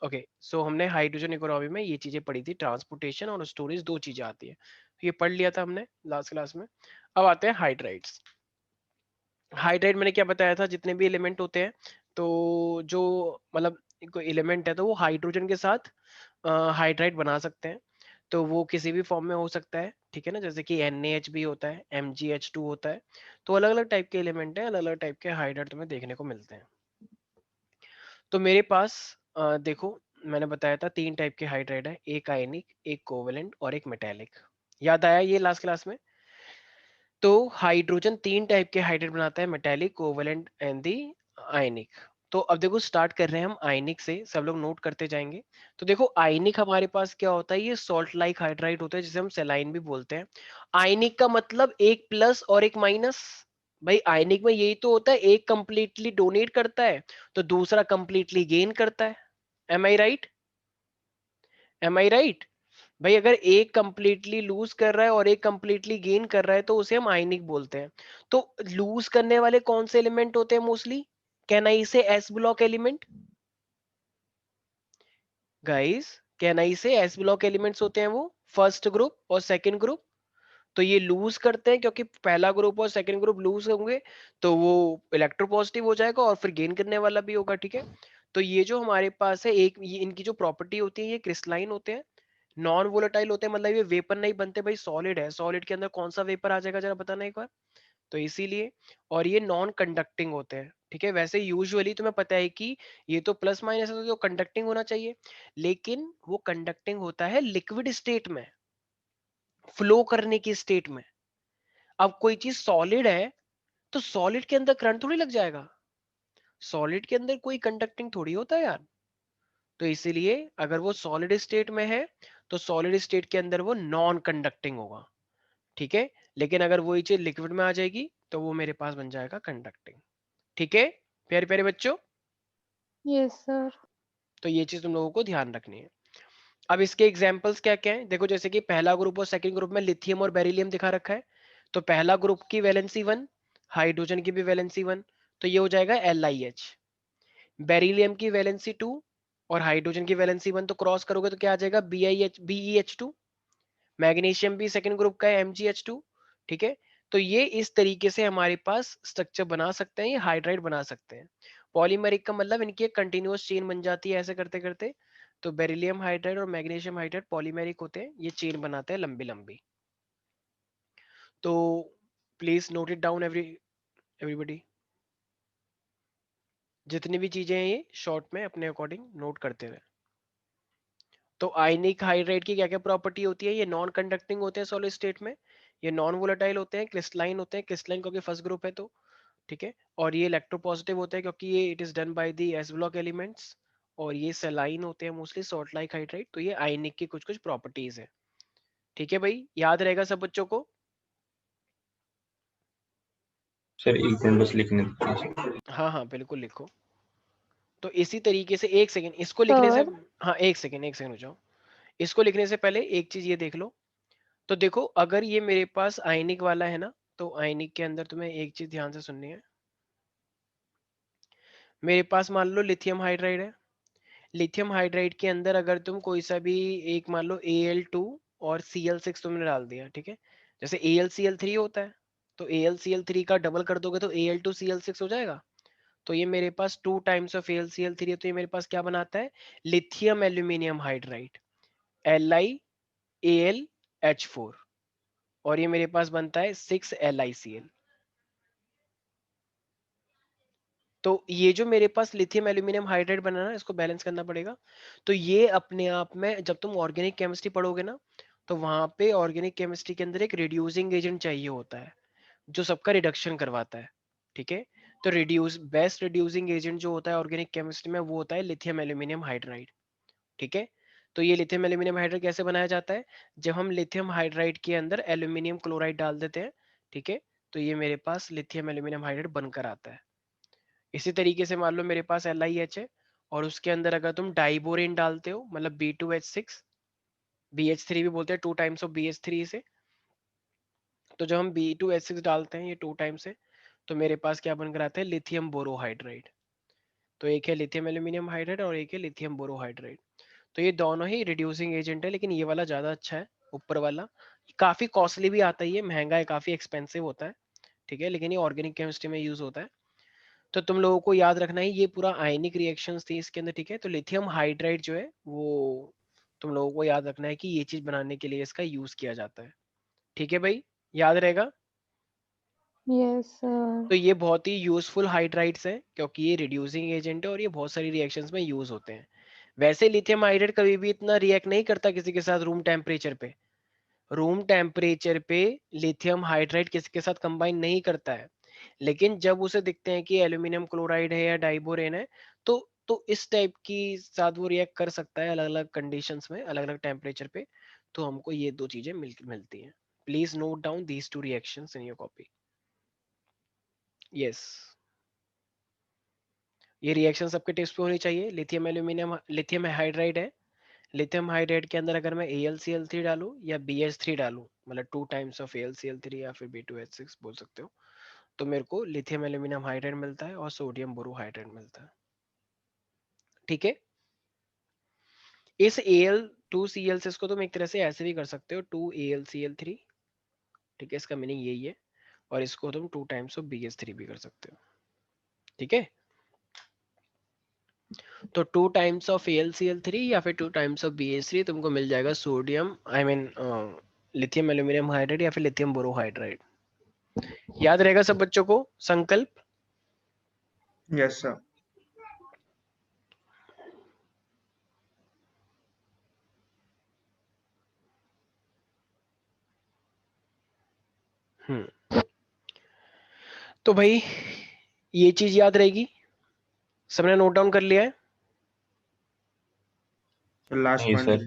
Okay, सो हमने hydrogen economy में ये चीजें पढ़ी थी, ट्रांसपोर्टेशन और स्टोरेज, दो चीजें आती है, तो ये पढ़ लिया था हमने लास्ट क्लास में। अब आते हैं हाइड्राइड्स। हाइड्राइड मैंने क्या बताया था, जितने भी एलिमेंट होते हैं, तो जो मतलब कोई एलिमेंट है तो वो हाइड्रोजन के साथ हाइड्राइड बना सकते हैं। तो वो किसी भी फॉर्म में हो सकता है, ठीक है ना, जैसे कि NaH भी होता है, MgH2 होता है। तो अलग अलग टाइप के एलिमेंट हैं, अलग अलग टाइप के हाइड्राइड तुम्हें देखने को मिलते हैं। तो मेरे पास देखो, मैंने बताया था तीन टाइप के हाइड्राइड है, एक आयनिक, एक कोवेलेंट और एक मेटेलिक। याद आया ये लास्ट क्लास में? तो हाइड्रोजन तीन टाइप के हाइड्राइड बनाता है, मेटेलिक, कोवेलेंट एंड दी आयनिक। तो अब देखो स्टार्ट कर रहे हैं हम आयनिक से, सब लोग नोट करते जाएंगे। तो देखो आयनिक हमारे पास क्या होता है, ये सॉल्ट लाइक हाइड्राइड होता है, जिसे हम सेलाइन भी बोलते हैं। आयनिक का मतलब एक प्लस और एक माइनस। भाई आयनिक में यही तो होता है, एक कंप्लीटली डोनेट करता है तो दूसरा कंप्लीटली गेन करता है। एम आई राइट? एम आई राइट? भाई अगर एक कंप्लीटली लूज कर रहा है और एक कंप्लीटली गेन कर रहा है तो उसे हम आयनिक बोलते हैं। तो लूज करने वाले कौन से एलिमेंट होते हैं मोस्टली? कैन आई से S block element? Guys can I से एस ब्लॉक एलिमेंट्स होते हैं वो, फर्स्ट ग्रुप और सेकंड ग्रुप। तो ये लूज करते हैं क्योंकि पहला ग्रुप और सेकंड ग्रुप लूज होंगे, तो वो इलेक्ट्रोपॉजिटिव हो जाएगा और फिर गेन करने वाला भी होगा, ठीक है। तो ये जो हमारे पास है एक, ये इनकी जो प्रॉपर्टी होती है, ये क्रिस्टलाइन होते हैं, नॉन वोलेटाइल होते हैं, मतलब ये वेपर नहीं बनते। भाई सॉलिड है, सॉलिड के अंदर कौन सा वेपर आ जाएगा जरा बताना एक बार। तो इसीलिए, और ये नॉन कंडक्टिंग होते हैं, ठीक है। वैसे यूजुअली तुम्हें पता है कि ये तो प्लस माइनस है तो कंडक्टिंग होना चाहिए, लेकिन वो कंडक्टिंग होता है लिक्विड स्टेट में, फ्लो करने की स्टेट में। अब कोई चीज सॉलिड है तो सॉलिड के अंदर करंट थोड़ी लग जाएगा, सॉलिड के अंदर कोई कंडक्टिंग थोड़ी होता है यार। तो इसीलिए अगर वो सॉलिड स्टेट में है तो सॉलिड स्टेट के अंदर वो नॉन कंडक्टिंग होगा, ठीक है। लेकिन अगर वही चीज लिक्विड में आ जाएगी तो वो मेरे पास बन जाएगा कंडक्टिंग, ठीक है प्यारे प्यारे बच्चों। Yes sir. तो ये चीज तुम लोगों को ध्यान रखनी है। अब इसके एग्जांपल्स क्या क्या हैं, देखो जैसे कि पहला ग्रुप और सेकंड ग्रुप में लिथियम और बेरिलियम दिखा रखा है। तो पहला ग्रुप की वैलेंसी 1, हाइड्रोजन की भी वैलेंसी 1, तो ये हो जाएगा LiH। बेरिलियम की वैलेंसी 2 और हाइड्रोजन की वैलेंसी 1, तो क्रॉस करोगे तो क्या आ जाएगा, BeH2। मैग्नीशियम भी सेकंड ग्रुप का है, MgH2, ठीक है। तो ये इस तरीके से हमारे पास स्ट्रक्चर बना सकते हैं, ये हाइड्राइड बना सकते हैं। पॉलीमेरिक का मतलब इनकी एक कंटिन्यूअस चेन बन जाती है ऐसे करते करते। तो बेरिलियम हाइड्राइड और मैग्नीशियम हाइड्राइड पॉलीमेरिक होते हैं, ये चेन बनाते हैं लंबी लंबी। तो please note it down everybody, जितनी भी चीजें हैं ये शॉर्ट में अपने अकॉर्डिंग नोट करते रहे। तो आयनिक हाइड्राइड की क्या क्या प्रॉपर्टी होती है, ये नॉन कंडक्टिंग होते हैं सॉलिड स्टेट में, ये नॉन वोलेटाइल होते हैं, क्रिस्टलाइन होते हैं, क्रिस्टलाइन क्योंकि फर्स्ट ग्रुप है तो, ठीक है। और ये इलेक्ट्रोपॉजिटिव होते हैं क्योंकि ये it is done by the S block elements. और ये सेलाइन होते हैं मोस्टली, सॉल्ट लाइक हाइड्राइड। तो ये आयनिक की कुछ कुछ प्रॉपर्टीज है, ठीक है भाई, याद रहेगा सब बच्चों को? सर एक दिन बस लिखने दीजिए। हाँ हाँ बिल्कुल लिखो। तो इसी तरीके से, एक सेकेंड इसको लिखने से, सर। हाँ एक सेकेंड हो जाओ। इसको लिखने से पहले एक चीज ये देख लो। तो देखो अगर ये मेरे पास आयनिक वाला है ना, तो आयनिक के अंदर तुम्हें एक चीज ध्यान से सुननी है। मेरे पास मान लो लिथियम हाइड्राइड है, लिथियम हाइड्राइड के अंदर अगर तुम कोई सा भी एक मान लो Al2 और Cl6 तुमने डाल दिया, ठीक है। जैसे AlCl3 होता है, तो AlCl3 का डबल कर दोगे तो Al2Cl6 हो जाएगा। तो ये मेरे पास 2 टाइम्स ऑफ AlCl3 है, तो ये मेरे पास क्या बनाता है, लिथियम एल्यूमिनियम हाइड्राइड, LiAlH4। और ये मेरे पास बनता है 6LiCl। तो ये जो मेरे पास लिथियम एल्यूमिनियम हाइड्राइड बना ना, इसको बैलेंस करना पड़ेगा। तो ये अपने आप में जब तुम ऑर्गेनिक केमिस्ट्री पढ़ोगे ना, तो वहां पे ऑर्गेनिक केमिस्ट्री के अंदर एक रिड्यूसिंग एजेंट चाहिए होता है, जो सबका रिडक्शन करवाता है, ठीक है। तो रिड्यूस बेस्ट रिड्यूसिंग एजेंट जो होता है ऑर्गेनिक केमिस्ट्री में, वो होता है लिथियम एल्यूमिनियम हाइड्राइड, ठीक है। तो ये लिथियम एल्यूमिनियम हाइड्राइड कैसे बनाया जाता है, जब हम लिथियम हाइड्राइड के अंदर एल्यूमिनियम क्लोराइड डाल देते हैं, ठीक है। तो ये मेरे पास लिथियम एल्यूमिनियम हाइड्राइड बनकर आता है। इसी तरीके से मान लो मेरे पास LiH है, और उसके अंदर अगर तुम डाइबोरेन डालते हो, मतलब B2H6, BH3 भी बोलते हैं, 2 टाइम्स ऑफ BH3 से। तो जब हम B2H6 डालते हैं ये 2 टाइम्स से, तो मेरे पास क्या बनकर आता है, लिथियम बोरोहाइड्राइड। तो एक है लिथियम एल्यूमिनियम हाइड्राइड और एक है लिथियम बोरोहाइड्राइड। तो ये दोनों ही रिड्यूसिंग एजेंट है, लेकिन ये वाला ज्यादा अच्छा है, ऊपर वाला। काफी कॉस्टली भी आता है, ये महंगा है, काफी एक्सपेंसिव होता है, ठीक है, लेकिन ये ऑर्गेनिक केमिस्ट्री में यूज होता है। तो तुम लोगों को याद रखना है, ये पूरा आयनिक रिएक्शंस थी इसके अंदर, ठीक है। तो लिथियम हाइड्राइड जो है वो तुम लोगों को याद रखना है कि ये चीज बनाने के लिए इसका यूज किया जाता है, ठीक है भाई, याद रहेगा। यस तो सर। ये बहुत ही यूजफुल हाइड्राइड्स है, क्योंकि ये रिड्यूसिंग एजेंट है और ये बहुत सारी रिएक्शंस में यूज होते हैं। वैसे लिथियम हाइड्राइड कभी भी इतना रिएक्ट नहीं करता किसी के साथ रूम टेम्परेचर पे। रूम टेम्परेचर पे लिथियम हाइड्राइड किसी के साथ कंबाइन नहीं करता है, लेकिन जब उसे दिखते हैं कि एल्यूमिनियम क्लोराइड है या डाइबोरेन है, तो इस टाइप की साथ वो रिएक्ट कर सकता है अलग अलग कंडीशंस में, अलग अलग टेम्परेचर पे। तो हमको ये दो चीजें मिलती हैं। Please note down these two reactions in your copy. Yes, ये रिएक्शन सबके टेस्ट पे होनी चाहिए। लिथियम एल्यूमिनियम लिथियम हाइड्राइड है, लिथियम हाइड्राइड के अंदर अगर मैं AlCl3 डालूं या BH3 डालूं, मतलब 2 टाइम्स ऑफ AlCl3 या फिर B2H6 बोल सकते हो, तो मेरे को लिथियम एल्यूमिनियम हाइड्राइड मिलता है और सोडियम बोरोहाइड्राइड मिलता है, ठीक है। इस Al2Cl6 को तुम एक तरह से ऐसे भी कर सकते हो, 2AlCl3, ठीक है, इसका मीनिंग यही है। और इसको तुम 2 टाइम्स ऑफ BH3 भी कर सकते हो, ठीक है। तो 2 टाइम्स ऑफ AlCl3 या फिर 2 टाइम्स ऑफ BH3 तुमको मिल जाएगा sodium, I mean lithium aluminium hydride या फिर लिथियम बोरोहाइड्राइड। याद रहेगा सब बच्चों को संकल्प। Yes sir. तो भाई ये चीज याद रहेगी, सबने नोट डाउन कर लिया है। लास्ट नहीं पॉइंट। Sir,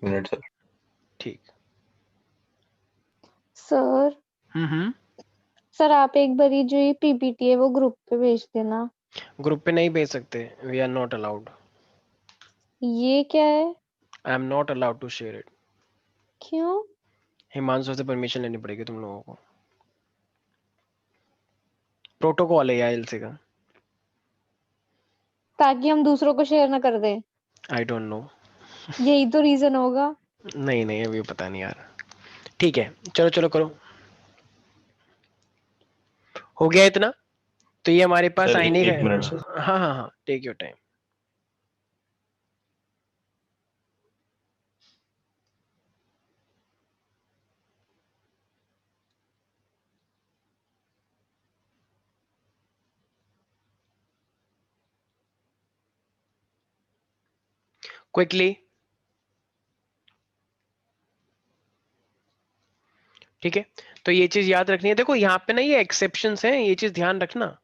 minute sir. ठीक। सर हम्म। सर आप एक बारी जो ये पीपीटी है वो ग्रुप पे भेज देना। ग्रुप पे नहीं भेज सकते, वी आर नॉट अलाउड। ये क्या है? I am not allowed to share it. क्यों? हिमांशु से परमिशन लेनी पड़ेगी तुम लोगों को, प्रोटोकॉल है यार एलसी का। ताकि हम दूसरों को शेयर ना कर दें, आई डोंट नो। यही तो रीजन होगा। नहीं नहीं, अभी पता नहीं यार। ठीक है, चलो चलो करो, हो गया इतना। तो ये हमारे पास सर आईने का एक मिनट सर। हाँ हाँ हाँ, टेक योर टाइम। क्विकली, ठीक है। तो ये चीज याद रखनी है, देखो यहाँ पे ना ये एक्सेप्शंस हैं, ये चीज ध्यान रखना।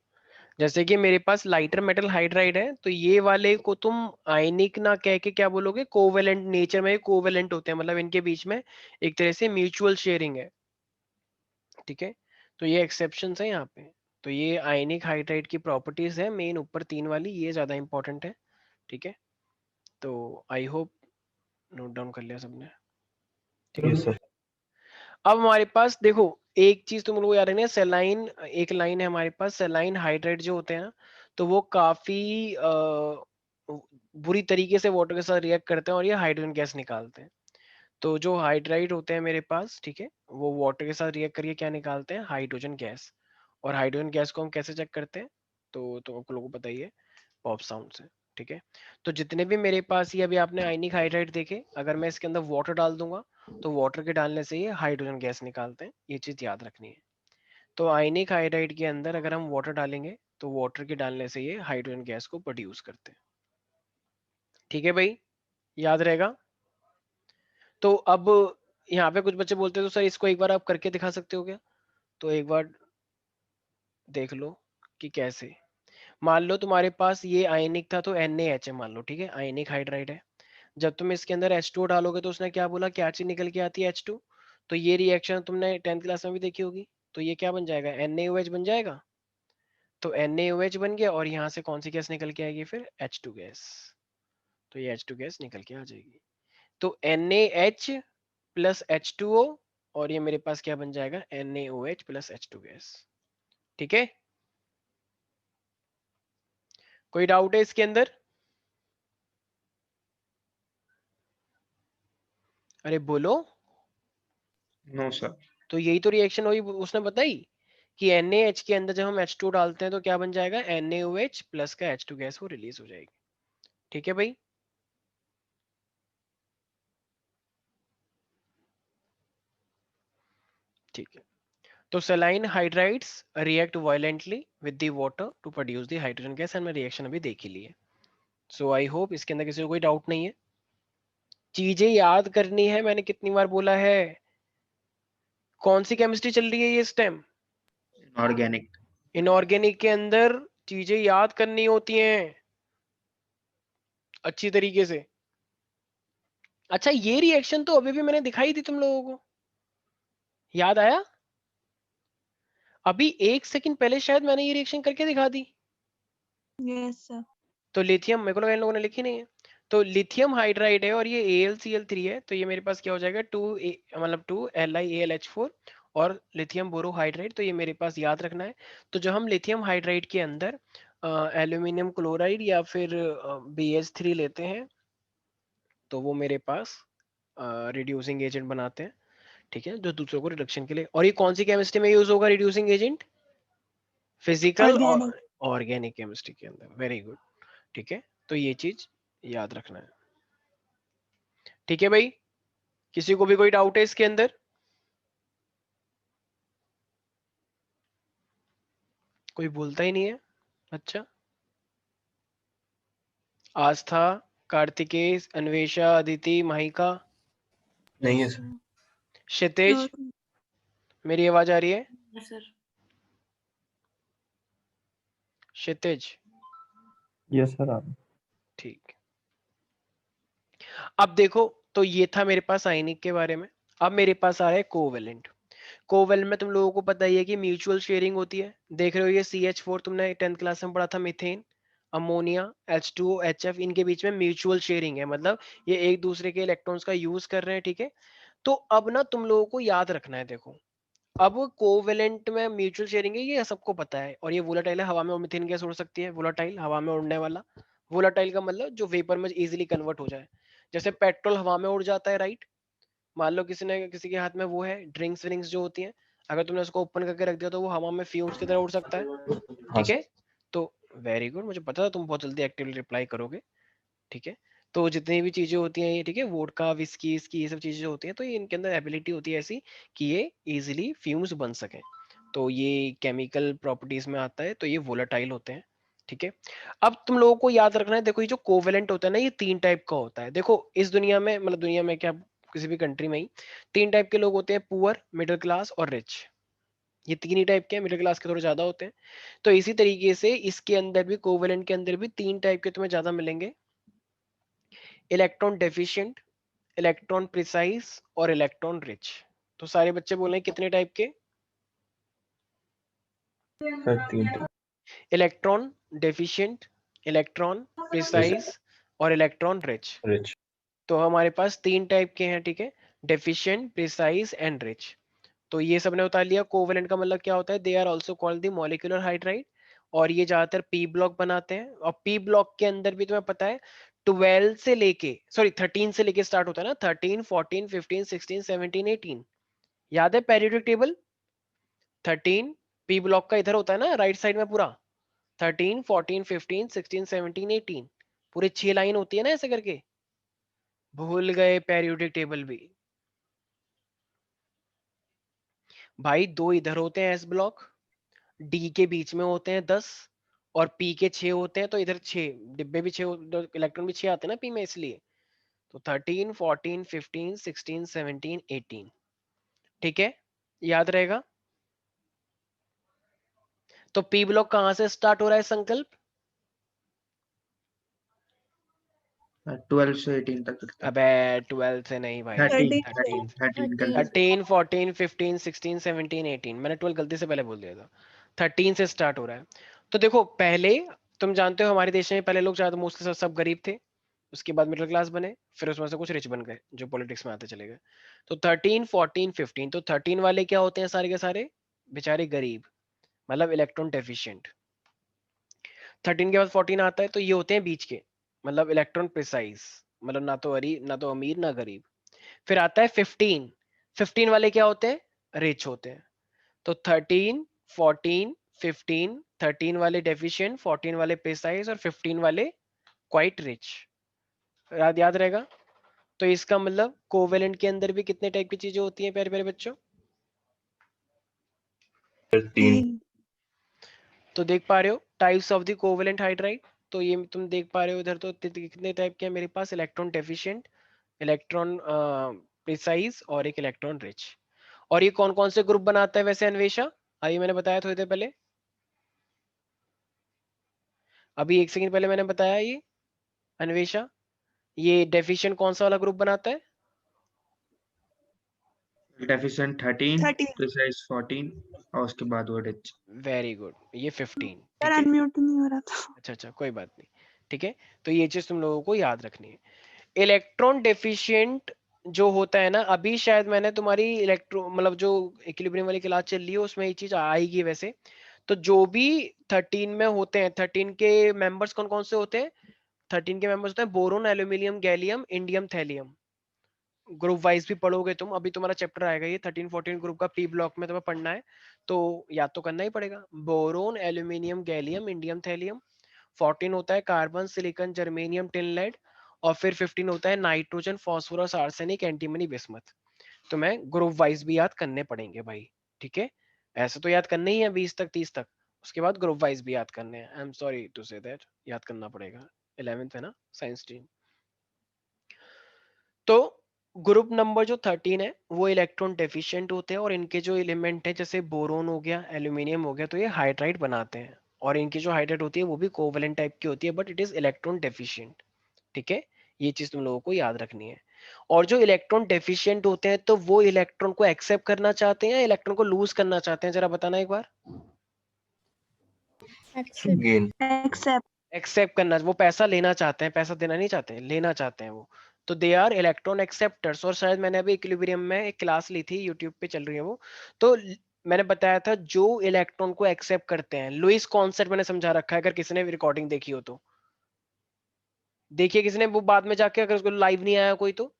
जैसे कि मेरे पास लाइटर मेटल हाइड्राइड है, तो ये वाले को तुम आयनिक ना कह के क्या बोलोगे, कोवेलेंट, नेचर में कोवेलेंट होते हैं, मतलब इनके बीच में एक तरह से म्यूचुअल शेयरिंग है, ठीक है। तो ये एक्सेप्शंस है यहाँ पे। तो ये आयनिक हाइड्राइड की प्रॉपर्टीज है मेन, ऊपर 3 वाली, ये ज्यादा इंपॉर्टेंट है, ठीक है। तो आई होप नोट डाउन कर लिया सबने, ठीक है। Yes sir. अब हमारे पास देखो, एक चीज तुम लोग को याद रखनी है, सेलाइन, एक लाइन है हमारे पास, सेलाइन हाइड्राइड जो होते हैं ना, तो वो काफी बुरी तरीके से वाटर के साथ रिएक्ट करते हैं और ये हाइड्रोजन गैस निकालते हैं। तो जो हाइड्राइड होते हैं मेरे पास, ठीक है, वो वाटर के साथ रिएक्ट करके क्या निकालते हैं, हाइड्रोजन गैस। और हाइड्रोजन गैस को हम कैसे चेक करते हैं, तो आप लोगों को बताइए, पॉप साउंड से, ठीक है। तो जितने भी मेरे पास ये अभी आपने आयनिक हाइड्राइड देखे, अगर मैं इसके अंदर वाटर डाल दूंगा, तो वाटर के डालने से ये हाइड्रोजन गैस निकालते हैं, ये चीज याद रखनी है। तो आयनिक हाइड्राइड के अंदर अगर हम वाटर डालेंगे, तो वाटर के डालने से ये हाइड्रोजन गैस को प्रोड्यूस करते हैं, ठीक है भाई, याद रहेगा। तो अब यहाँ पे कुछ बच्चे बोलते हैं तो सर इसको एक बार आप करके दिखा सकते हो क्या, तो एक बार देख लो कि कैसे। मान लो तुम्हारे पास ये आयनिक था तो NaH है, मान लो, ठीक है, आयनिक हाइड्राइड है। जब तुम इसके अंदर H2 डालोगे तो उसने क्या बोला, क्या चीज निकल के आती है, H2। तो ये रिएक्शन तुमने 10th क्लास में भी देखी होगी। तो ये क्या बन जाएगा, NaOH बन जाएगा। तो NaOH बन गया और यहाँ से कौन सी गैस निकल के आएगी फिर, H2 गैस। तो ये H2 गैस निकल के आ जाएगी। तो NaH प्लस H2O, और ये मेरे पास क्या बन जाएगा, NaOH प्लस H2 गैस, ठीक है। कोई डाउट है इसके अंदर? अरे बोलो। No, sir. तो यही तो रिएक्शन हुई उसने बताई कि NaH के अंदर जब हम H2 डालते हैं तो क्या बन जाएगा, NaOH प्लस का H2 गैस वो रिलीज हो जाएगी। ठीक है भाई, ठीक है। तो saline hydrides react violently with the water to produce the hydrogen gas, and मैं रिएक्शन अभी देख ही ली है। सो आई होप इसके अंदर किसी को कोई डाउट नहीं है। चीजें याद करनी है, मैंने कितनी बार बोला है। कौन सी केमिस्ट्री चल रही है ये इस टाइम? Organic. इनऑर्गेनिक के अंदर चीजें याद करनी होती हैं अच्छी तरीके से। अच्छा, ये रिएक्शन तो अभी भी मैंने दिखाई थी तुम लोगों को, याद आया? अभी 1 सेकंड पहले शायद मैंने ये रिएक्शन करके दिखा दी। Yes sir. तो लिथियम, मेरे को लगा इन लोगों ने लिखी नहीं है। तो लिथियम हाइड्राइड है और ये AlCl3 है, तो ये मेरे पास क्या हो जाएगा, 2 मतलब 2LiAlH4 और लिथियम बोरोहाइड्राइड। तो ये मेरे पास याद रखना है। तो जो हम लिथियम हाइड्राइड के अंदर एल्यूमिनियम क्लोराइड या फिर BH3 लेते हैं तो वो मेरे पास रिड्यूसिंग एजेंट बनाते हैं, ठीक है, जो दूसरों को रिडक्शन के लिए। और ये कौन सी केमिस्ट्री में यूज होगा रिड्यूसिंग एजेंट? फिजिकल और ऑर्गेनिक। ऑर्गेनिक केमिस्ट्री के अंदर। वेरी गुड, ठीक है। तो ये चीज याद रखना है, ठीक है भाई। किसी को भी कोई डाउट है इसके अंदर? कोई बोलता ही नहीं है। अच्छा, आस्था, कार्तिकेय, अन्वेषा, अदिति, माहिका, नहीं है सर। क्षितिज, मेरी आवाज आ रही है? सर। क्षितिज, यस सर। ठीक। अब देखो, तो ये था मेरे पास आयनिक के बारे में। अब मेरे पास आ रहा है कोवेलेंट। कोवेलेंट में तुम लोगों को पता ही है कि म्यूचुअल शेयरिंग होती है। देख रहे हो ये CH4 तुमने 10th क्लास में पढ़ा था, मीथेन, अमोनिया, H2O, HF, इनके बीच में म्यूचुअल शेयरिंग है, मतलब ये एक दूसरे के इलेक्ट्रॉन्स का यूज कर रहे हैं, ठीक है। तो अब ना तुम लोगों को याद रखना है, देखो अब कोवेलेंट में म्यूचुअल शेयरिंग है, ये सबको पता है। और ये वोलाटाइल है, हवा में मीथेन गैस उड़ सकती है, वोलाटाइल हवा में उड़ने वाला। वोलाटाइल का मतलब जो वेपर में इजीली कन्वर्ट हो जाए, जैसे पेट्रोल हवा में उड़ जाता है, राइट। मान लो किसी के हाथ में वो है ड्रिंक्स विंक्स जो होती हैं, अगर तुमने उसको ओपन करके रख दिया तो वो हवा में फ्यूम्स की तरह उड़ सकता है, हाँ ठीक सर। है। तो वेरी गुड, मुझे पता था तुम बहुत जल्दी एक्टिवली रिप्लाई करोगे, ठीक है। तो जितनी भी चीजें होती हैं ये, ठीक है, वोडका, विस्की, इसकी ये सब चीजें जो होती हैं, तो ये इनके अंदर एबिलिटी होती है ऐसी कि ये इजीली फ्यूम्स बन सके। तो ये केमिकल प्रॉपर्टीज में आता है, तो ये वोलेटाइल होते हैं, ठीक है। अब तुम लोगों को याद रखना है, देखो ये जो कोवेलेंट होता है ना, ये 3 टाइप का होता है। देखो इस दुनिया में, मतलब दुनिया में क्या, किसी भी कंट्री में ही 3 टाइप के लोग होते हैं, पुअर, मिडिल क्लास और रिच। ये 3 ही टाइप के हैं, मिडिल क्लास के थोड़े ज्यादा होते हैं। तो इसी तरीके से इसके अंदर भी, कोवेलेंट के अंदर भी 3 टाइप के तुम्हें ज्यादा मिलेंगे, इलेक्ट्रॉन डेफिशिएंट, इलेक्ट्रॉन प्रिसाइज और इलेक्ट्रॉन रिच। तो सारे बच्चे बोल रहे हैं कितने टाइप के? Sir 3 electron deficient, electron precise और इलेक्ट्रॉन रिच। रिच। तो हमारे पास 3 टाइप के हैं, ठीक है, डेफिशिएंट, प्रिसाइज एंड रिच। तो ये सबने उतार लिया। कोवेलेंट का मतलब क्या होता है, they are also called the molecular hydride, और ये ज्यादातर पी ब्लॉक बनाते हैं। और पी ब्लॉक के अंदर भी तुम्हें पता है 12 से लेके, सॉरी 13 से लेके स्टार्ट होता है ना, 13, 14, 15, 16, 17, 18। याद है पेरियोडिक टेबल? 13 पी ब्लॉक का इधर होता है ना राइट साइड में पूरा, 13, 14, 15, 16, 17, 18, पूरे 6 लाइन होती है ना ऐसे करके। भूल गए पेरियोडिक टेबल भी? भाई 2 इधर होते हैं एस ब्लॉक, डी के बीच में होते हैं 10, और पी के 6 होते हैं, तो इधर 6 डिब्बे भी 6, इलेक्ट्रॉन भी 6 आते हैं ना पी में, इसलिए। तो 13, 14, 15, 16, 17, 18, ठीक है, याद रहेगा। तो पी ब्लॉक कहां से स्टार्ट हो रहा है संकल्प? 12 से 18 तक करता है। अबे 12 से नहीं भाई, 13 13 से। 13 गलती से। 13, 14, 15, 16, 17, 18, मैंने 12 गलती से पहले बोल दिया था। 13 से स्टार्ट हो रहा है। तो देखो पहले, तुम जानते हो हमारे देश में पहले लोग ज्यादा मोस्टली सब गरीब थे, उसके बाद मिडिल क्लास बने, फिर उसमें से कुछ रिच बन गए जो पॉलिटिक्स में आते चले गए। तो 13, 14, 15, तो 13 वाले क्या होते हैं सारे के सारे? बेचारे गरीब, मतलब इलेक्ट्रॉन डेफिशिएंट। 13 के बाद 14 आता है, तो ये होते हैं बीच के, मतलब इलेक्ट्रॉन प्रिसाइज, मतलब ना तो अमीर ना गरीब। फिर आता है 15, 15 वाले क्या होते हैं? रिच होते हैं। तो 13, 14, 15, 13 वाले डेफिशिएंट, 14 वाले प्रिसाइज और 15 वाले क्वाइट रिच। याद रहेगा। तो इसका मतलब कोवेलेंट के अंदर भी कितने टाइप की चीजें होती हैं प्यारे प्यारे बच्चों? 13। तो देख पा रहे हो types of the covalent hydride. तो ये तुम देख पा रहे हो इधर, तो कितने टाइप के हैं मेरे पास? इलेक्ट्रॉन डेफिशिएंट, इलेक्ट्रॉन प्रिसाइज और एक इलेक्ट्रॉन रिच। और ये कौन कौन से ग्रुप बनाता है वैसे अन्वेषा? अभी मैंने बताया थोड़ी देर पहले, अभी 1 सेकंड पहले मैंने बताया ये अन्वेषा, ये डेफिशिएंट कौन सा वाला ग्रुप बनाता है? डेफिशिएंट 13, 13। प्रिसाइज 14 और उसके बाद वो रिच। वेरी गुड, ये 15। यार ठीक है, अनम्यूट नहीं हो रहा था। अच्छा कोई बात नहीं। ठीक है, तो ये चीज तुम लोगों को याद रखनी है। इलेक्ट्रॉन डेफिशिएंट जो होता है ना, अभी शायद मैंने तुम्हारी इलेक्ट्रो मतलब जो इक्विलिब्रियम वाली क्लास चल रही है उसमें ये चीज आएगी वैसे। तो जो भी 13 में होते हैं, 13 के मेंबर्स कौन कौन से होते हैं? 13 के मेंबर्स होते हैं boron, aluminium, gallium, indium, thallium. Group wise भी पढ़ोगे तुम, अभी तुम्हारा चैप्टर आएगा ये 13 14 ग्रुप का, पी ब्लॉक में तुम्हें पढ़ना है, तो याद तो करना ही पड़ेगा। Boron, aluminium, gallium, indium, thallium. 14 होता है carbon, silicon, germanium, tin, lead. और फिर 15 होता है nitrogen, phosphorus, arsenic, antimony, bismuth. तो मैं ग्रुप वाइज भी याद करने पड़ेंगे भाई। ठीक है, ऐसे तो याद करने ही है 20 तक 30 तक, उसके बाद ग्रुप वाइज भी याद करने हैं। I am sorry to say that, याद करना पड़ेगा। 11th है ना साइंस स्ट्रीम। तो ग्रुप नंबर जो 13 है वो इलेक्ट्रॉन डेफिशिएंट होते हैं, और इनके जो एलिमेंट है जैसे बोरोन हो गया, एल्यूमिनियम हो गया, तो ये हाइड्राइड बनाते हैं। और इनकी जो हाइड्राइड होती है वो भी कोवेलेंट टाइप की होती है, but it is electron deficient. ठीक है, ये चीज तुम लोगों को याद रखनी है। और जो इलेक्ट्रॉन डेफिशिएंट होते हैं तो वो इलेक्ट्रॉन को एक्सेप्ट करना चाहते हैं या इलेक्ट्रॉन को लूज करना चाहते हैं, जरा बताना एक बार। एक्सेप्ट। गेन। एक्सेप्ट। एक्सेप्ट करना, वो पैसा लेना चाहते हैं, पैसा देना नहीं चाहते, लेना चाहते हैं वो। तो दे आर इलेक्ट्रॉन एक्सेप्टर्स। और शायद मैंने अभी इक्विलिब्रियम में एक क्लास ली थी, यूट्यूब पे चल रही है वो, तो मैंने बताया था जो इलेक्ट्रॉन को एक्सेप्ट करते हैं, लुईस कॉन्सेप्ट मैंने समझा रखा है, अगर किसी ने रिकॉर्डिंग देखी हो तो देखिए, किसी ने वो बाद में जाके, अगर उसको लाइव नहीं आया कोई तो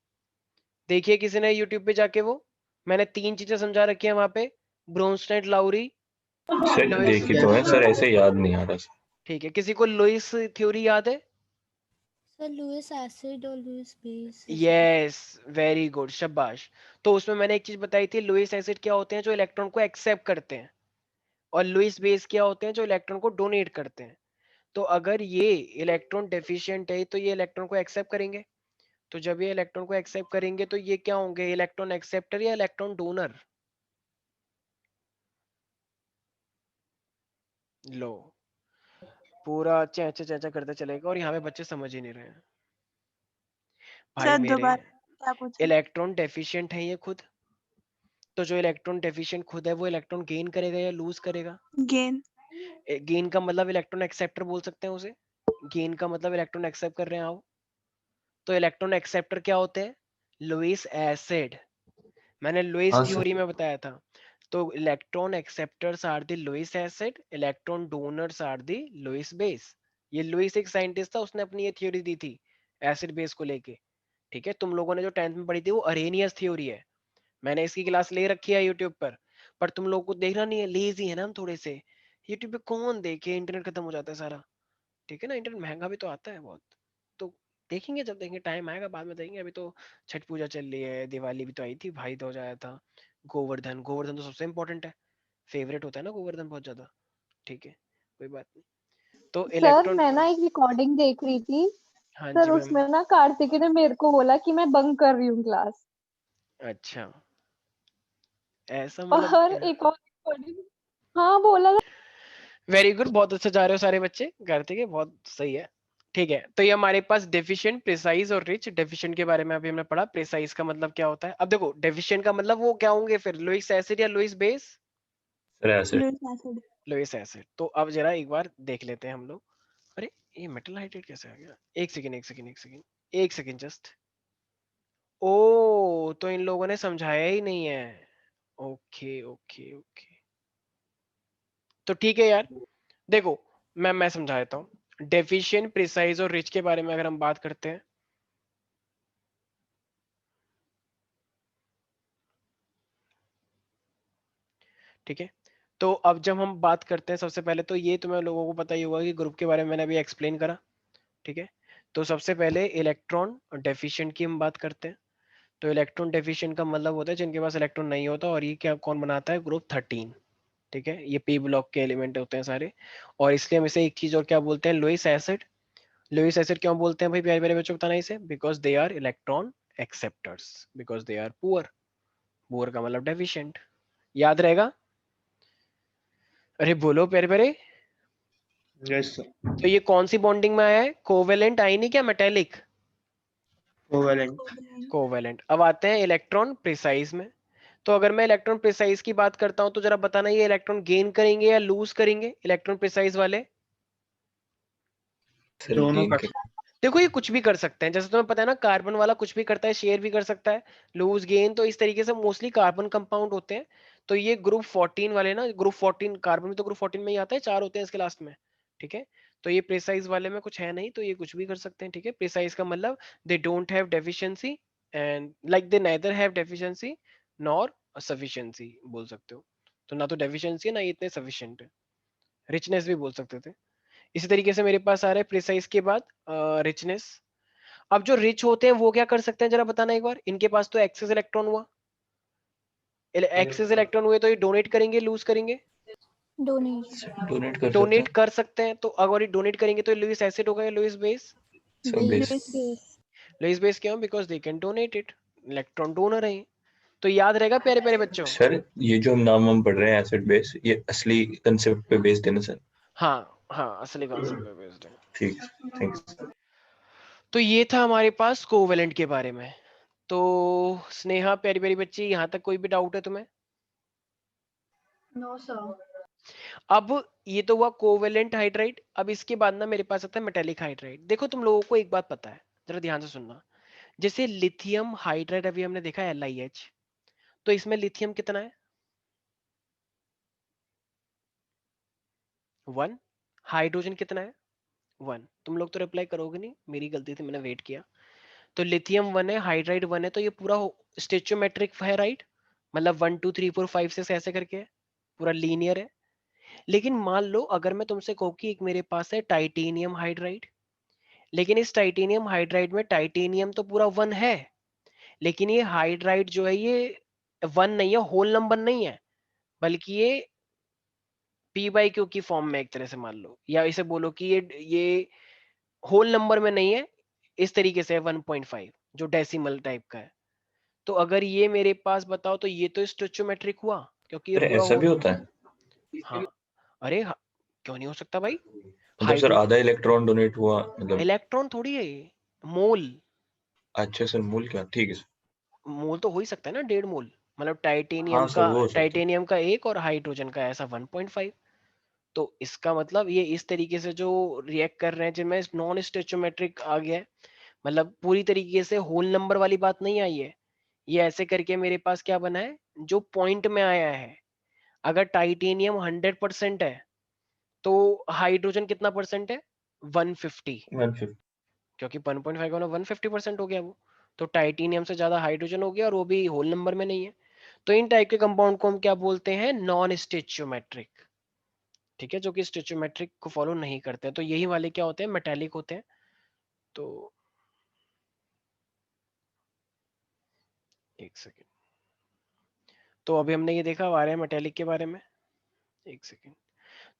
देखिए किसी ने यूट्यूब पे जाके, वो मैंने 3 चीजें समझा रखी है वहां पे, ब्रोनस्टेड, लाउरी, सर लुईस। देखी तो है सर, ऐसे याद नहीं आ रहा सर। ठीक है, किसी को लुईस थ्योरी याद है? सर लुईस एसिड और लुईस बेस ऐसे कुछ। यस, वेरी गुड, शाबाश। तो उसमें मैंने एक चीज बताई थी, लुईस एसिड क्या होते हैं? जो इलेक्ट्रॉन को एक्सेप्ट करते हैं। और लुईस बेस क्या होते हैं? जो इलेक्ट्रॉन को डोनेट करते हैं। तो अगर ये इलेक्ट्रॉन डेफिशिएंट है तो ये इलेक्ट्रॉन को एक्सेप्ट करेंगे। तो जब ये इलेक्ट्रॉन को एक्सेप्ट करेंगे तो ये क्या होंगे? इलेक्ट्रॉन एक्सेप्टर या इलेक्ट्रॉन डोनर? लो, पूरा चैचा चैचा करते चलेगा और यहाँ पे बच्चे समझ ही नहीं रहे हैं भाई सर मेरे। दोबारा क्या पूछा? इलेक्ट्रॉन डेफिशिएंट है ये खुद, तो जो इलेक्ट्रॉन डेफिशिएंट खुद है वो इलेक्ट्रॉन गेन करेगा या लूज करेगा? गेन। गेन का मतलब इलेक्ट्रॉन एक्सेप्टर बोल सकते हैं उसे। गेन का मतलब इलेक्ट्रॉन एक्सेप्ट कर रहे हैं आप। तो इलेक्ट्रॉन एक्सेप्टर क्या होते हैं? Lewis acid. मैंने लुईस हाँ सर। थ्योरी में बताया था। तो electron acceptors are the Lewis acid, electron donors are the Lewis base. ये लुईस एक साइंटिस्ट था, उसने अपनी ये थ्योरी दी थी एसिड बेस को लेके। ठीक है, तुम लोगों ने जो 10th में पढ़ी थी वो अरेनियस थ्योरी है, मैंने इसकी क्लास ले रखी है यूट्यूब पर तुम लोगों को देखना नहीं है, लेजी है ना हम थोड़े से। यूट्यूब पे कौन देखे, इंटरनेट खत्म हो जाता है सारा। ठीक है ना, इंटरनेट महंगा भी तो आता है बहुत। तो देखेंगे, जब देखेंगे टाइम आएगा बाद में देखेंगे। अभी तो छठ पूजा चल रही है, दिवाली भी तो आई थी, भाई दूज आया था, गोवर्धन, गोवर्धन तो सबसे इम्पोर्टेंट है, फेवरेट होता है ना गोवर्धन बहुत ज्यादा। ठीक है, कोई बात नहीं। तो सर इलेक्ट्रॉन, मैं ना एक रिकॉर्डिंग देख रही थी। हाँ सर जी मैम। उसमें ना कार्तिकी ने मेरे को बोला कि मैं बंक कर रही हूँ क्लास। अच्छा, ऐसा मतलब और क्या? एक और रिकॉर्डिंग। हाँ बोला था। वेरी गुड, बहुत अच्छा जा रहे हो सारे बच्चे, कार्तिक है बहुत सही है। ठीक है, तो ये हमारे पास डेफिशिएंट, प्रिसाइज और रिच। डेफिशिएंट के बारे में अभी हमने पढ़ा, प्रिसाइज का मतलब क्या होता है। अब देखो डेफिशिएंट का मतलब वो क्या होंगे फिर, लुईस एसिड या लुईस बेस? सर ऐसे। Lewis acid. Lewis acid. तो अब जरा एक बार देख लेते हैं हम लोग। अरे ये मेटल हाइड्रेट कैसे आ गया? एक सेकेंड एक सेकेंड एक सेकेंड एक सेकेंड जस्ट। ओ, तो इन लोगों ने समझाया ही नहीं है। ओके ओके ओके, तो ठीक है यार। देखो, मैं समझा देता हूँ। डेफिशिएंट, प्रिसाइज और रिच के बारे में अगर हम बात करते हैं, ठीक है, तो अब जब हम बात करते हैं, सबसे पहले तो ये तुम्हें लोगों को पता ही होगा कि ग्रुप के बारे में मैंने अभी एक्सप्लेन करा, ठीक है। तो सबसे पहले इलेक्ट्रॉन डेफिशिएंट की हम बात करते हैं। तो इलेक्ट्रॉन डेफिशिएंट का मतलब होता है जिनके पास इलेक्ट्रॉन नहीं होता, और ये क्या कौन बनाता है, ग्रुप 13, ठीक है। ये पी ब्लॉक के एलिमेंट होते हैं सारे, और इसलिए हम इसे एक चीज और क्या बोलते हैं, लुईस एसिड। लुईस एसिड क्यों बोलते हैं भाई, प्यारे प्यारे बच्चों बताना इसे, because they are electron acceptors, because they are poor. Poor का मतलब डेफिशिएंट, याद रहेगा। अरे बोलो प्यारे प्यारे। Yes sir. तो ये कौन सी बॉन्डिंग में आया है, कोवेलेंट आई नहीं क्या, मेटेलिक, कोवेलेंट। कोवेलेंट। अब आते हैं इलेक्ट्रॉन प्रिसाइज में। तो अगर मैं इलेक्ट्रॉन प्रिसाइज की बात करता हूं तो जरा बताना, ये इलेक्ट्रॉन गेन करेंगे या लूज करेंगे, इलेक्ट्रॉन प्रिसाइज वाले। सर दोनों गेन कर के देखो ये कुछ भी कर सकते हैं, जैसे तुम्हें पता है ना, कार्बन वाला कुछ भी करता है, शेयर भी कर सकता है, लूज गेन, तो इस तरीके से मोस्टली कार्बन कंपाउंड होते हैं। तो ये ग्रुप 14 वाले ना, ग्रुप 14 कार्बन भी तो ग्रुप 14 में ही आता है, 4 होते हैं इसके लास्ट में, ठीक है। तो ये प्रिसाइज वाले में कुछ है नहीं, तो ये कुछ भी कर सकते हैं, ठीक है। प्रिसाइज का मतलब they don't have deficiency and like they neither have deficiency nor sufficiency बोल सकते हो। तो ना तो डेफिशिएंसी है ना ये इतने सफिशिएंट है, रिचनेस भी बोल सकते थे। इसी तरीके से मेरे पास आ रहा है प्रिसाइज के बाद रिचनेस। अब जो रिच होते हैं वो क्या कर सकते हैं, जरा बताना एक बार, इनके पास तो एक्सेस इलेक्ट्रॉन हुआ, एक्सेस इलेक्ट्रॉन हुए तो ये डोनेट करेंगे, लूज करेंगे, डोनेट। डोनेट कर सकते डोनेट हैं कर सकते हैं। तो अगर ये डोनेट करेंगे तो लुईस एसिड होगा या लुईस बेस, सब बेस। बेस। लुईस बेस क्यों, because they can donate it, electron donor है ये। तो याद रहेगा प्यारे प्यारे बच्चों। सर ये जो हम नाम हम पढ़ रहे हैं एसिड बेस, ये असली कंसेप्ट पे बेस्ड है ना सर? हाँ हाँ, असली कॉन्सेप्ट पे बेस्ड है। ठीक, थैंक्स। तो ये था हमारे पास कोवेलेंट के बारे में। तो स्नेहा प्यारी प्यारी बच्ची, यहाँ तक कोई भी डाउट है तुम्हें? No sir. अब ये तो हुआ कोवेलेंट हाइड्राइड। अब इसके बाद ना मेरे पास आता है मेटेलिक हाइड्राइड। देखो तुम लोगों को एक बात पता है, जरा ध्यान से सुनना। जैसे लिथियम हाइड्राइड अभी हमने देखा LiH, तो इसमें लिथियम कितना है, 1। हाइड्रोजन कितना है, 1। तुम लोग तो रिप्लाई करोगे नहीं, मेरी गलती थी, मैंने वेट किया। तो लिथियम 1 है, हाइड्राइड 1 है, तो ये पूरा स्टेचोमेट्रिक है, राइट। मतलब 1 2 3 4 5 6 ऐसे करके है, पूरा लीनियर है। लेकिन मान लो अगर मैं तुमसे कहूँ कि एक मेरे पास है टाइटेनियम हाइड्राइड, लेकिन इस टाइटेनियम हाइड्राइड में टाइटेनियम तो पूरा 1 है, लेकिन ये हाइड्राइड जो है ये 1 नहीं है, होल नंबर नहीं है, बल्कि ये P/Q की फॉर्म में एक तरह से मान लो, या इसे बोलो कि ये होल नंबर में नहीं है, इस तरीके से 1.5 जो डेसिमल टाइप का है। तो अगर ये मेरे पास बताओ तो ये तो स्टोइचोमेट्रिक हुआ, क्योंकि ये अरे पूरा ऐसा हो। भी होता है? हाँ, अरे क्यों नहीं हो सकता भाई, मतलब सर हाइड्रो आधा इलेक्ट्रॉन डोनेट हुआ मतलब? इलेक्ट्रॉन थोड़ी है ये, मोल। अच्छा सर, मूल क्या, ठीक है सर। मोल तो हो ही सकता है ना, 1.5 मोल, मतलब हाँ सर वो हो सकता है। टाइटेनियम का 1 और हाइड्रोजन का ऐसा 1.5। तो इसका मतलब ये इस तरीके से जो रिएक्ट कर रहे हैं, जिनमें नॉन स्टोइचोमेट्रिक आ गया है, मतलब पूरी तरीके से होल नंबर वाली बात नहीं आई है। ये ऐसे करके मेरे पास क्या बना है, जो पॉइंट में आया है। अगर टाइटेनियम 100% है तो हाइड्रोजन कितना परसेंट है, 150, 150। क्योंकि 1.5 का 150% हो गया वो। तो टाइटेनियम से ज्यादा हाइड्रोजन हो गया, और वो भी होल नंबर में नहीं है। तो इन टाइप के कंपाउंड को हम क्या बोलते हैं, नॉन स्टिचियोमेट्रिक, ठीक है, जो कि स्टिचियोमेट्रिक को फॉलो नहीं करते हैं। तो यही वाले क्या होते हैं, मेटालिक होते हैं। तो एक सेकेंड, तो अभी हमने ये देखा आ रहा है मेटेलिक के बारे में, एक सेकेंड।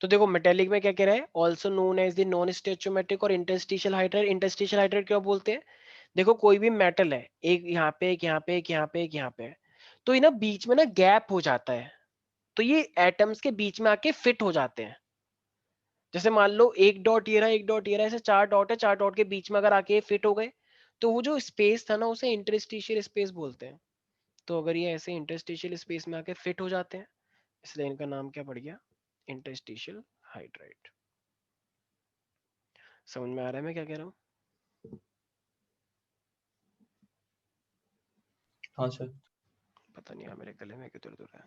तो देखो मेटेलिक में क्या कह रहा है, also known as the non stoichiometric और इंटरस्टिशियल हाइड्राइड। इंटरस्टिशियल हाइड्राइड क्यों बोलते हैं, देखो कोई भी मेटल है, एक यहाँ पे, एक यहाँ पे, एक यहाँ पे, एक यहाँ पे, तो ये ना बीच में ना गैप हो जाता है, तो ये एटम्स के बीच में आके फिट हो जाते हैं। जैसे मान लो एक डॉट ये रहा, एक डॉट ये रहा, ऐसे 4 डॉट है, 4 डॉट के बीच में अगर आके फिट हो गए, तो वो जो स्पेस था ना उसे इंटरस्टिशियल स्पेस बोलते हैं। तो अगर ये ऐसे इंटरस्टिशियल स्पेस में आके फिट हो जाते हैं, इसलिए इनका नाम क्या पड़ गया, इंटरस्टिशियल हाइड्राइड। समझ में आ रहा है मैं क्या कह रहा हूँ? हाँ सर। पता नहीं यार मेरे गले में क्यों दर्द है।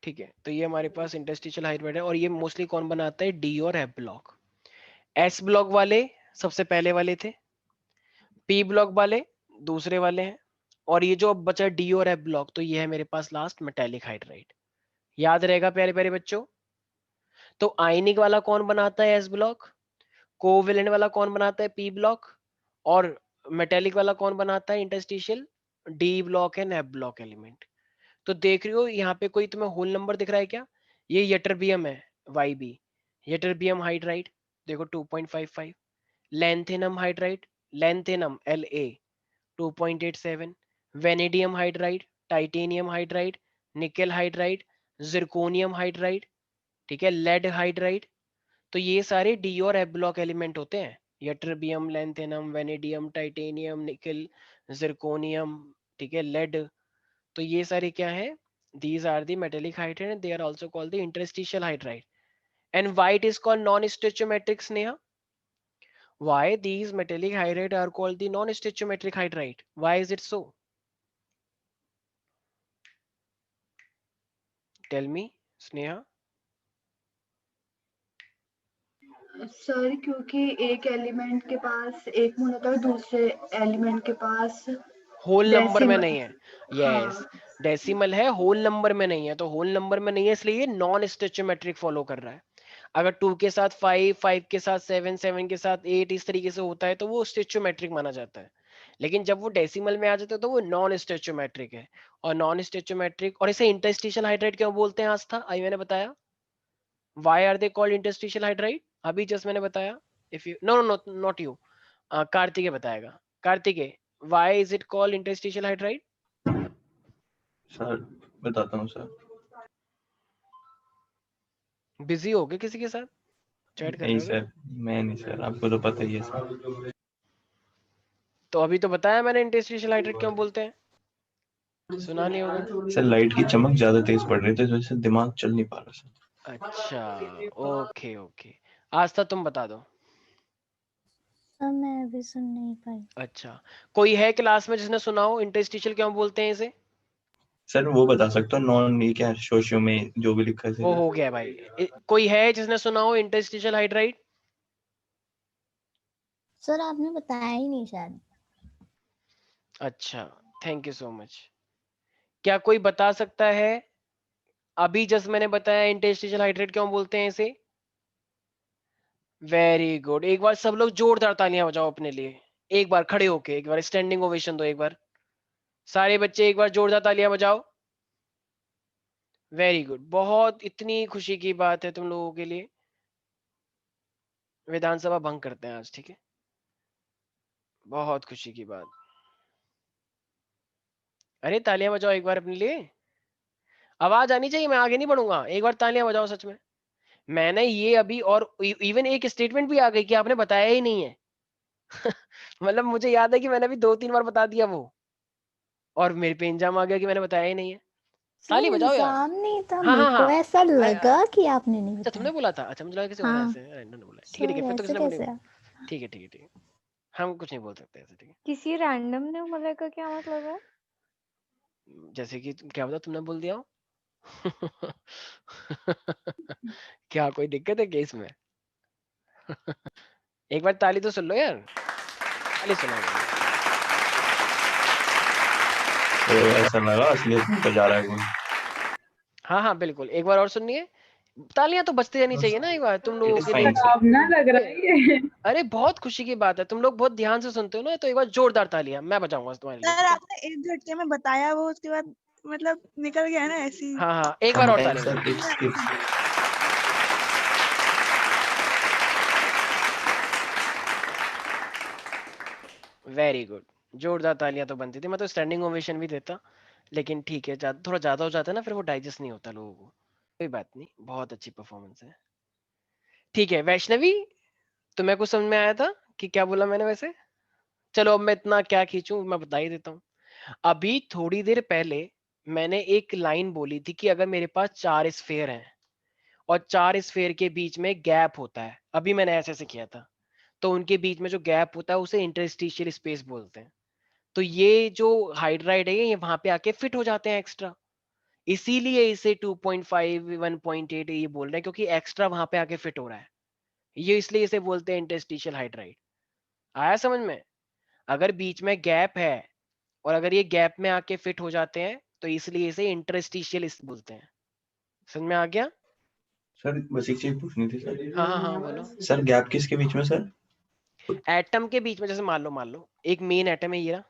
ठीक है, तो ये हमारे पास इंटरस्टिशियल हाइड्राइड है, और ये मोस्टली कौन बनाता है, डी और एफ ब्लॉक। एस ब्लॉक वाले सबसे पहले वाले थे, पी ब्लॉक वाले दूसरे वाले हैं, और ये जो अब बचा डी और एफ ब्लॉक, तो ये है मेरे पास लास्ट मेटेलिक हाइड्राइड। याद रहेगा प्यारे प्यारे बच्चों। तो आयनिक वाला कौन बनाता है? S block. कोवेलेंट वाला कौन बनाता है? P block. और मेटेलिक वाला कौन बनाता है? Interstitial D block and F block element. तो देख रही हो यहाँ पे कोई तुम्हें होल नंबर दिख रहा है क्या? ये यटरबियम है YB, यटरबियम हाइड्राइड देखो 2.55, lanthanum hydride, lanthanum La 2.87, vanadium hydride, titanium hydride, nickel hydride, zirconium hydride, ठीक है, लेड हाइड्राइड। तो ये सारे डी और एफ ब्लॉक एलिमेंट होते हैं, ytterbium, lanthanum, vanadium, titanium, nickel, zirconium, ठीक है, लेड। तो ये सारे क्या है? These are the metallic hydride and they are also called the interstitial hydride. And why it is called non-stoichiometric, Sneha? Why these metallic hydride are called the non-stoichiometric hydride? Why is it so? Tell me, Sneha. Sir क्योंकि एक element के पास एक मोल होता है, दूसरे element के पास whole number में decimal. नहीं है। यस, हाँ डेसिमल है, होल नंबर में नहीं है। तो होल नंबर में नहीं है इसलिए ये नॉन स्टोइचोमेट्रिक फॉलो कर रहा है। अगर 2 के साथ 5, 5 के साथ 7, 7 के साथ 8 इस तरीके से होता है तो वो स्टोइचोमेट्रिक माना जाता है। लेकिन जब वो डेसिमल में आ जाता है तो वो नॉन स्टोइचोमेट्रिक है। और नॉन स्टोइचोमेट्रिक, और इसे इंटरस्टिशियल हाइड्राइड क्यों बोलते हैं आस्था? अभी मैंने बताया why are they called interstitial hydride, अभी जस्ट मैंने बताया। If you know no not you, Kartikeya बताएगा। Kartikeya, why is it called interstitial hydride? Sir बताता हूँ सर। बिजी हो गए किसी के साथ चैट कर नहीं रहे हो क्या? सर, मैं नहीं सर, आपको तो पता ही है सर। तो अभी तो बताया मैंने इंटरस्टिशियल हाइड्राइड क्यों बोलते हैं, सुना नहीं होगा। सर लाइट की चमक ज्यादा तेज पड़ रही थी, इस वजह से दिमाग चल नहीं पा रहा सर। अच्छा, ओके ओके। आस्था तुम बता दो। सर मैं अभी सुन नहीं पाई। अच्छा, कोई है क्लास में जिसने सुना हो इंटरस्टिशियल क्यों बोलते हैं इसे? सर वो बता सकता हूँ, नॉन ये क्या सोशियो में जो भी लिखा है वो सर। हो गया भाई। कोई है जिसने सुना हो इंटरस्टिशियल हाइड्राइड? सर आपने बताया ही नहीं शायद। अच्छा, थैंक यू सो मच। क्या कोई बता सकता है अभी जस्ट मैंने बताया इंटरस्टिशियल हाइड्राइड क्यों बोलते हैं इसे? वेरी गुड, एक बार सब लोग जोरदार तालियां बजाओ अपने लिए। एक बार खड़े होके एक बार स्टैंडिंग ओवेशन दो। एक बार सारे बच्चे एक बार जोरदार तालियां बजाओ। वेरी गुड, बहुत इतनी खुशी की बात है तुम लोगों के लिए। विधानसभा भंग करते हैं आज, ठीक है, बहुत खुशी की बात। अरे तालियां बजाओ एक बार अपने लिए, आवाज आनी चाहिए, मैं आगे नहीं बढ़ूंगा। एक बार तालियां बजाओ सच में। मैंने ये अभी और इवन एक स्टेटमेंट भी आ गई कि आपने बताया ही नहीं है। मतलब मुझे याद है कि मैंने अभी 2-3 बार बता दिया वो, और मेरे पे इंजाम आ गया कि मैंने बताया ही नहीं है। सर ताली बजाओ यार। इल्जाम नहीं था, हाँ मेरे हाँ को हाँ। ऐसा अरे लगा कि आपने नहीं अच्छा, तुमने बताया। बोला था? अच्छा, मुझे लगा किसी और हाँ ऐसे रैंडम ने बोला। ठीक है ठीक है, सर फिर तो ऐसे किसी ने बोली। कैसे? ठीक है ठीक है ठीक है, हम कुछ नहीं बोल सकते ऐसे, ठीक किसी रैंडम ने बोला का क्या मतलब है? है। जैसे कि क्या बता, तुमने बोल दिया हो। क्या कोई दिक्कत है केस में? एक बार ताली तो सुन लो यार, ताली सुना मैंने। तो ऐसा लगा असलियत में बजा रहा है कोई। हाँ हाँ बिल्कुल, एक बार और सुनिए। तालियां तो बजती रहनी चाहिए ना एक बार तुम लोगों इट्स के लिए। Fine sir. डरावना लग रहा है ये। अरे बहुत खुशी की बात है, तुम लोग बहुत ध्यान से सुनते हो ना, तो एक बार जोरदार तालियां मैं बजाऊंगा तुम्हारे लिए, सर ठीक है? आपने 1 झटके में बताया वो, उसके बाद मतलब निकल गया ना ऐसे ही। हाँ हाँ, एक बार और तालियां सर बजाओ। इट्स वेरी गुड, जोरदार तालियां तो बनती थी, मैं तो स्टैंडिंग ओवेशन भी देता, लेकिन ठीक है, थोड़ा ज्यादा हो जाता है ना, फिर वो डाइजेस्ट नहीं होता लोगों को। कोई बात नहीं, बहुत अच्छी परफॉर्मेंस है। ठीक है वैष्णवी, तुम्हें कुछ समझ में आया था कि क्या बोला मैंने वैसे? चलो अब मैं इतना क्या खींचूं, मैं बता ही देता हूँ। अभी थोड़ी देर पहले मैंने एक लाइन बोली थी कि अगर मेरे पास 4 स्फेयर हैं और 4 स्फेयर के बीच में गैप होता है, अभी मैंने ऐसे ऐसे किया था, तो उनके बीच में जो गैप होता है उसे इंटरस्टिशियल स्पेस बोलते हैं। तो ये जो हाइड्राइड है ये वहां पे आके फिट हो जाते हैं एक्स्ट्रा, इसीलिए इसे 2.5 1.8 ये बोल रहे हैं, क्योंकि एक्स्ट्रा वहां पे आके फिट हो रहा है। ये इसलिए इसे बोलते हैं इंटरस्टिशियल हाइड्राइड। आया समझ में? अगर बीच में गैप है और अगर ये गैप में आके फिट हो जाते हैं तो इसलिए इसे इंटरस्टिशियल बोलते हैं। समझ में आ गया? सर बस एक चीज पूछनी थी सर। हाँ हाँ हाँ बोलो। सर गैप किसके बीच में सर? एटम के बीच में, जैसे मान लो एक मेन एटम है ये रहा,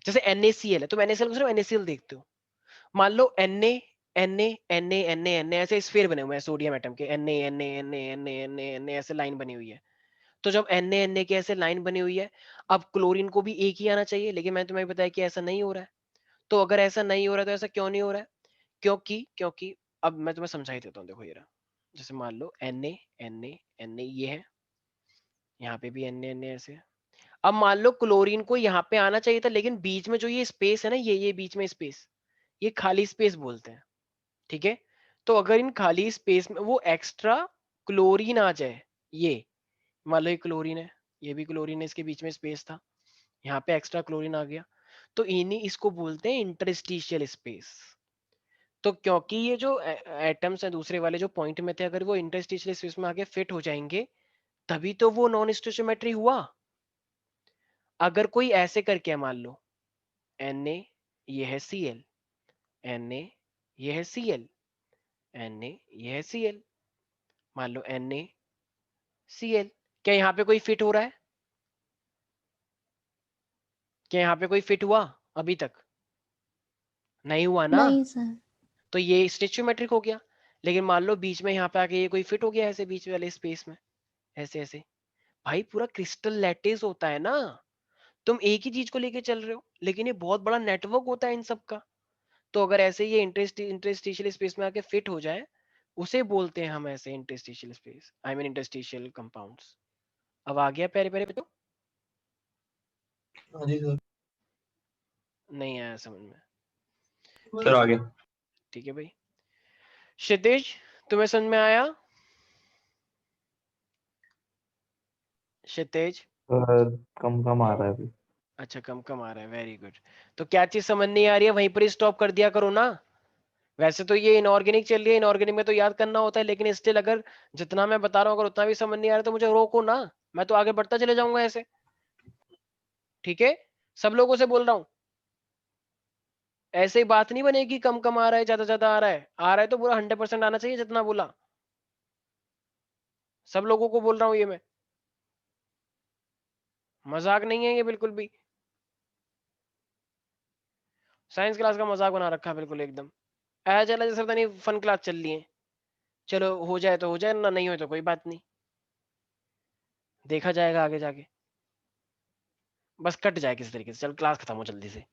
जैसे NaCl है, तुम NaCl को सिर्फ NaCl देखते हो। मान लो Na ऐसे स्फीयर बने हुए हैं सोडियम एटम के, Na ऐसे लाइन बनी हुई है। तो जब Na की ऐसे लाइन बनी हुई है, अब क्लोरीन को भी एक ही आना चाहिए, लेकिन मैंने तुम्हें बताया कि ऐसा नहीं हो रहा है। तो अगर ऐसा नहीं हो रहा है तो ऐसा क्यों नहीं हो रहा है? क्योंकि अब मैं तुम्हें समझा ही देता हूँ। देखो ये रहा, जैसे मान लो Na ये है, यहाँ पे भी Na ऐसे है। अब मान लो क्लोरीन को यहाँ पे आना चाहिए था, लेकिन बीच में जो ये स्पेस है ना, ये बीच में स्पेस, ये खाली स्पेस बोलते हैं। ठीक है? तो अगर इन खाली स्पेस में वो एक्स्ट्रा क्लोरीन आ जाए, ये मान लो ये क्लोरीन है, ये भी क्लोरीन है, इसके बीच में स्पेस था, यहाँ पे एक्स्ट्रा क्लोरीन आ गया, तो इन्हीं इसको बोलते हैं इंटरस्टिशियल स्पेस। तो क्योंकि ये जो एटम्स हैं दूसरे वाले जो पॉइंट में थे, अगर वो इंटरस्टिशियल स्पेस में आके फिट हो जाएंगे तभी तो वो नॉन स्टोइचियोमेट्री हुआ। अगर कोई ऐसे करके है, मान लो Na ये है Cl, Na ये है Cl, Na ये है Cl, मान लो NaCl, क्या यहाँ पे कोई फिट हो रहा है? क्या यहाँ पे कोई फिट हुआ अभी तक? नहीं हुआ ना। नहीं सर। तो ये स्टोइचियोमेट्रिक हो गया। लेकिन मान लो बीच में यहाँ पे आके ये कोई फिट हो गया ऐसे बीच वाले स्पेस में, ऐसे ऐसे, भाई पूरा क्रिस्टल लैटिस होता है ना। तुम एक ही चीज को लेके चल रहे हो, लेकिन ये बहुत बड़ा नेटवर्क होता है इन सब का। तो अगर ऐसे ये इंटरस्टिशियल स्पेस में आके फिट हो जाए, उसे बोलते हैं हम ऐसे interstitial space, I mean interstitial compounds. अब आ गया प्यारे प्यारे बच्चों? हाँ जी सर। नहीं आया समझ में? सर आगे। ठीक है भाई। क्षितिज तुम्हें समझ में आया? क्षितिज कम कम आ रहा है अभी। अच्छा कम कम आ रहा है, वेरी गुड। तो क्या चीज समझ नहीं आ रही है वहीं पर ही स्टॉप कर दिया करो ना। वैसे तो ये इनऑर्गेनिक चल रही है, इनऑर्गेनिक में तो याद करना होता है, लेकिन स्टिल अगर जितना मैं बता रहा हूँ अगर उतना भी समझ नहीं आ रहा तो मुझे रोको ना, मैं तो आगे बढ़ता चले जाऊंगा ऐसे। ठीक है? सब लोगों से बोल रहा हूँ, ऐसे ही बात नहीं बनेगी कम कम आ रहा है ज्यादा आ रहा है तो पूरा 100% आना चाहिए जितना बोला। सब लोगों को बोल रहा हूँ ये मैं, मजाक नहीं है ये बिल्कुल भी। साइंस क्लास का मजाक बना रखा है बिल्कुल एकदम, ऐसा चला जैसे पता नहीं फन क्लास चल रही है। चलो हो जाए तो हो जाए, ना नहीं हो तो कोई बात नहीं, देखा जाएगा आगे जाके। बस कट जाए किसी तरीके से, चल क्लास खत्म हो जल्दी से,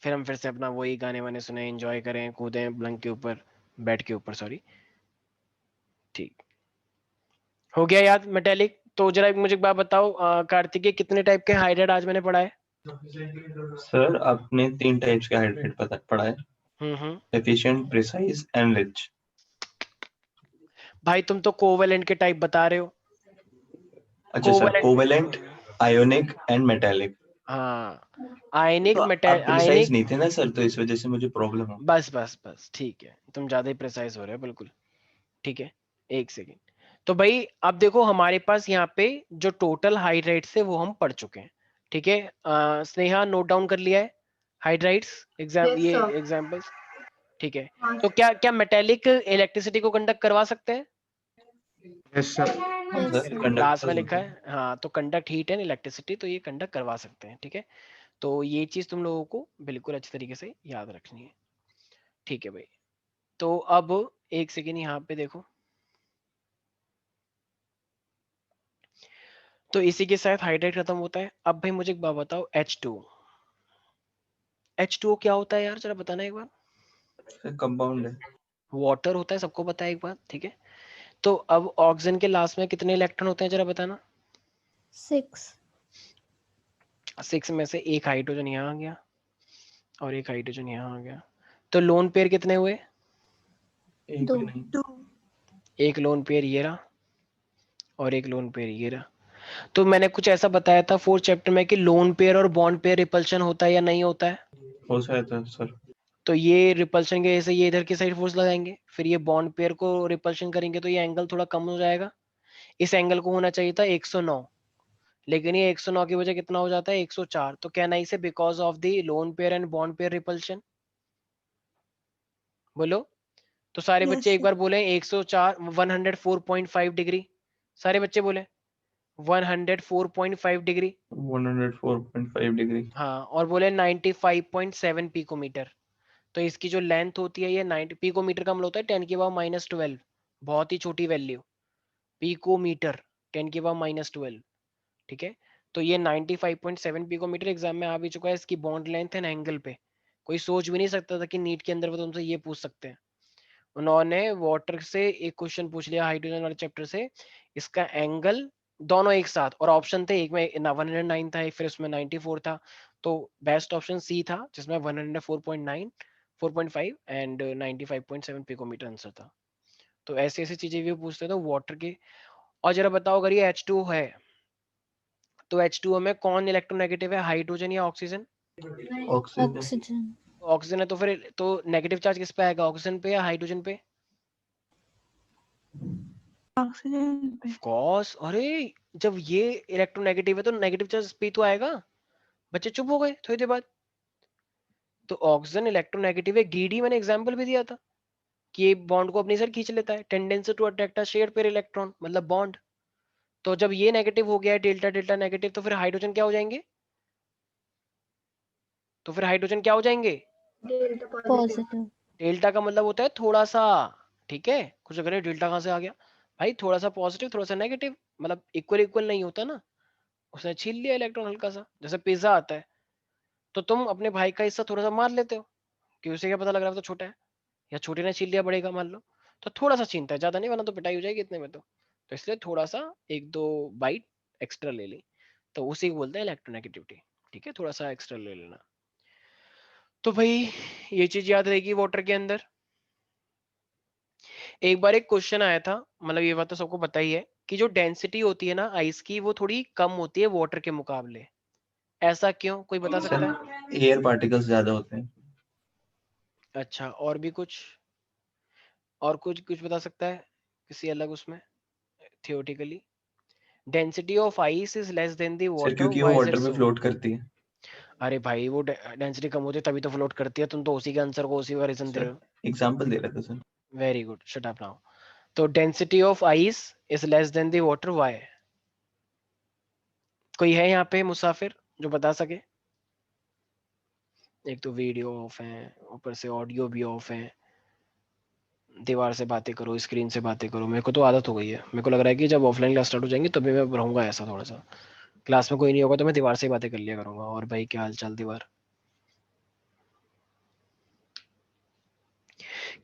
फिर हम फिर से अपना वही गाने वाने सुने, एंजॉय करें, कूदें पलंग के ऊपर, बेड के ऊपर, सॉरी। ठीक हो गया याद मेटेलिक? तो जरा एक मुझे एक बात बताओ कार्तिकेय, कितने टाइप के हाइड्राइड आज मैंने पढ़ा है? सर आपने 3 टाइप्स के हाइड्रेट पढ़ा है, एफिशिएंट, प्रिसाइज एंड रिच। भाई तुम तो कोवेलेंट के टाइप बता रहे हो। अच्छा sir, covalent, ionic and metallic. हाँ आयनिक तो मेटा आप प्रिसाइज आयनिक, नहीं थे ना सर, तो इस वजह से मुझे प्रॉब्लम हो। बस ठीक है, तुम ज्यादा ही प्रिसाइज हो रहे हो बिल्कुल। ठीक है, एक सेकेंड। तो भाई अब देखो हमारे पास यहाँ पे जो टोटल हाइड्राइड्स है वो हम पढ़ चुके हैं। ठीक है, स्नेहा नोट डाउन कर लिया है हाइड्राइड्स Yes, ये sir. एग्जांपल्स? ठीक है, हाँ, तो क्या क्या मेटेलिक इलेक्ट्रिसिटी को कंडक्ट करवा सकते हैं? Yes sir. हाँ yes sir, sir. Conduct last में लिखा है, हाँ, तो कंडक्ट हीट एंड इलेक्ट्रिसिटी, तो ये कंडक्ट करवा सकते हैं। ठीक है, तो ये चीज तुम लोगों को बिल्कुल अच्छी तरीके से याद रखनी है। ठीक है भाई, तो अब एक सेकेंड यहाँ पे देखो, तो इसी के साथ हाइड्रेट खत्म होता है। अब भाई मुझे एक बात बताओ, H2O क्या होता है यार, जरा बताना एक बार। कंपाउंड है। वाटर होता है, सबको पता है एक बात। ठीक है, तो अब ऑक्सीजन के लास्ट में कितने इलेक्ट्रॉन होते हैं जरा बताना? 6। 6 में से एक हाइड्रोजन यहाँ आ गया और एक हाइड्रोजन यहाँ आ गया, तो लोन पेयर कितने हुए? एक 2। भी नहीं। 2। एक लोन पेयर ये रहा और एक लोन पेयर ये रहा। तो मैंने कुछ ऐसा बताया था 4th चैप्टर में कि लोन पेयर और बॉन्ड पेयर रिपल्शन होता है या नहीं होता है? हो सकता है सर। तो ये रिपल्शन के जैसे ये इधर की साइड फोर्स लगाएंगे, फिर ये बॉन्ड पेयर को रिपल्शन करेंगे तो ये एंगल थोड़ा कम हो जाएगा, इस एंगल को होना चाहिए था 109, लेकिन ये 109 की वजह कितना हो जाता है 104। तो कैन आई से because of the lone pair and bond pair repulsion? बोलो। तो सारे Yes, बच्चे एक sir. बार बोले 104 104.5 डिग्री, सारे बच्चे बोले 104.5 डिग्री। 104.5 डिग्री। हाँ, और बोले 95.7 पिकोमीटर। तो इसकी जो लेंथ होती है ये 90 पिकोमीटर का मतलब होता है 10⁻⁻12, बहुत ही छोटी वैल्यू पिकोमीटर, 10⁻⁻12, ठीक है। तो ये 95.7 पिकोमीटर एग्जाम में आ भी चुका है। इसकी बॉन्ड लेंथ एंड एंगल पे कोई सोच भी नहीं सकता था कि नीट के अंदर वो तुमसे ये पूछ सकते हैं। उन्होंने वाटर से एक क्वेश्चन पूछ लिया हाइड्रोजन वाले चैप्टर से, इसका एंगल दोनों एक साथ, और ऑप्शन थे एक में 109 था, फिर उसमें 94 था। तो बेस्ट ऑप्शन सी था जिसमें 104.9 4.5 एंड 95.7 पिकोमीटर आंसर था। तो ऐसी ऐसी चीजें भी पूछते थे वाटर के। और जरा बताओ अगर ये H2O है तो H2O में कौन इलेक्ट्रोनेगेटिव है, हाइड्रोजन या ऑक्सीजन? ऑक्सीजन। ऑक्सीजन। ऑक्सीजन है, तो फिर तो नेगेटिव चार्ज किस पे आएगा, ऑक्सीजन पे या हाइड्रोजन पे? Oxygen पे. कॉस, अरे जब ये इलेक्ट्रोनेगेटिव है तो नेगेटिव चार्ज पे तो आएगा। बच्चे चुप हो गए थोड़ी देर बाद। तो ऑक्सीजन इलेक्ट्रोनेगेटिव है, डीडी मैंने एग्जांपल भी दिया था कि ये बॉन्ड को अपनी साइड खींच लेता है, tendency to attract a shared pair electron, मतलब बॉन्ड। तो जब ये नेगेटिव हो गया है डेल्टा डेल्टा नेगेटिव, तो फिर हाइड्रोजन क्या हो जाएंगे, तो फिर हाइड्रोजन क्या हो जाएंगे? Delta positive. पॉजिटिव। डेल्टा का मतलब होता है थोड़ा सा, ठीक है। कुछ अगर डेल्टा कहाँ से आ गया भाई, थोड़ा सा पॉजिटिव थोड़ा सा नेगेटिव, मतलब इक्वल इक्वल नहीं होता ना। उसने छीन लिया इलेक्ट्रॉन हल्का सा, जैसे पिज्जा आता है तो तुम अपने भाई का हिस्सा थोड़ा सा मार लेते हो कि उसे क्या पता लग रहा है तो छोटा है, या छोटे ने छीन लिया बड़े का मान लो, तो थोड़ा सा छीनता है, ज्यादा नहीं, वरना तो पिटाई हो जाएगी इतने में। तो इसलिए थोड़ा सा एक दो बाइट एक्स्ट्रा ले ली, तो उसी को बोलते हैं इलेक्ट्रोनेगेटिविटी, ठीक है, थोड़ा सा एक्स्ट्रा ले लेना। तो भाई ये चीज याद रहेगी वाटर के अंदर। एक बार एक क्वेश्चन आया था, मतलब ये बात तो सबको पता ही है कि जो डेंसिटी होती है ना आइस की वो थोड़ी कम होती है वाटर के मुकाबले। ऐसा क्यों, कोई बता सकता है? सर एयर पार्टिकल्स ज्यादा होते हैं। अच्छा, और भी कुछ, और कुछ कुछ बता सकता है किसी अलग उसमें, theoretically? Density of ice is less than the sir water, क्योंकि वो व्हाई इज इट वाटर में सो? फ्लोट करती है। अरे भाई वो डेंसिटी कम होती है तभी तो फ्लोट करती है, तुम तो उसी के आंसर को उसी का रीजन दे रहे सर हो। एग्जांपल दे रहा था sir. Very good, shut up now. तो density of ice is less than the water, why? कोई है यहाँ पे मुसाफिर जो बता सके? एक तो वीडियो ऑफ है, ऊपर से ऑडियो भी ऑफ है, दीवार से बातें करो, स्क्रीन से बातें करो। मेरे को तो आदत हो गई है, मेरे को लग रहा है कि जब ऑफलाइन क्लास स्टार्ट हो जाएंगी तभी मैं रहूंगा ऐसा थोड़ा सा। क्लास में कोई नहीं होगा तो मैं दीवार से ही बातें कर लिया करूंगा, और भाई क्या हाल चाल दीवार?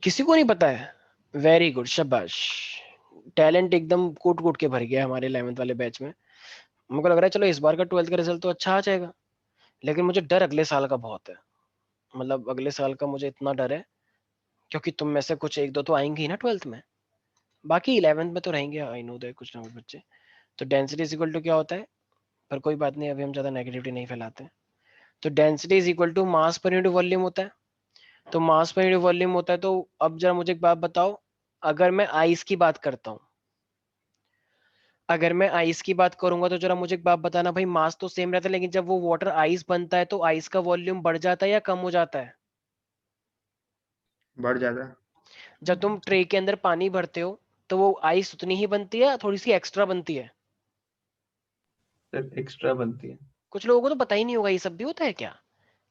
किसी को नहीं पता है? वेरी गुड, शाबाश। टैलेंट एकदम कूट कूट के भर गया है हमारे 11th वाले बैच में। मेरे को लग रहा है चलो इस बार का 12th का रिजल्ट तो अच्छा आ जाएगा, लेकिन मुझे डर अगले साल का बहुत है। मतलब अगले साल का मुझे इतना डर है क्योंकि तुम में से कुछ एक दो तो आएंगे ही ना 12th में, बाकी 11th में तो रहेंगे, आई नो दैट, कुछ ना कुछ बच्चे। तो डेंसिटी इज इक्वल टू क्या होता है? पर कोई बात नहीं, अभी हम ज्यादा नेगेटिविटी नहीं फैलाते। तो density is equal to mass per unit volume होता है। तो मास पर यूनिट वॉल्यूम होता है, तो अब जरा मुझे एक बात बताओ, अगर मैं आइस की बात करता हूँ, अगर मैं आइस की बात करूंगा तो जरा मुझे एक बात बताना भाई, मास तो सेम रहता है लेकिन जब वो वाटर आइस बनता है तो आइस का वॉल्यूम बढ़ जाता है या कम हो जाता है? बढ़ जाता है। जब तुम ट्रे के अंदर पानी भरते हो तो वो आइस उतनी ही बनती है या थोड़ी सी एक्स्ट्रा बनती है? सर एक्स्ट्रा बनती है। कुछ लोगों को तो पता ही नहीं होगा, ये सब भी होता है क्या?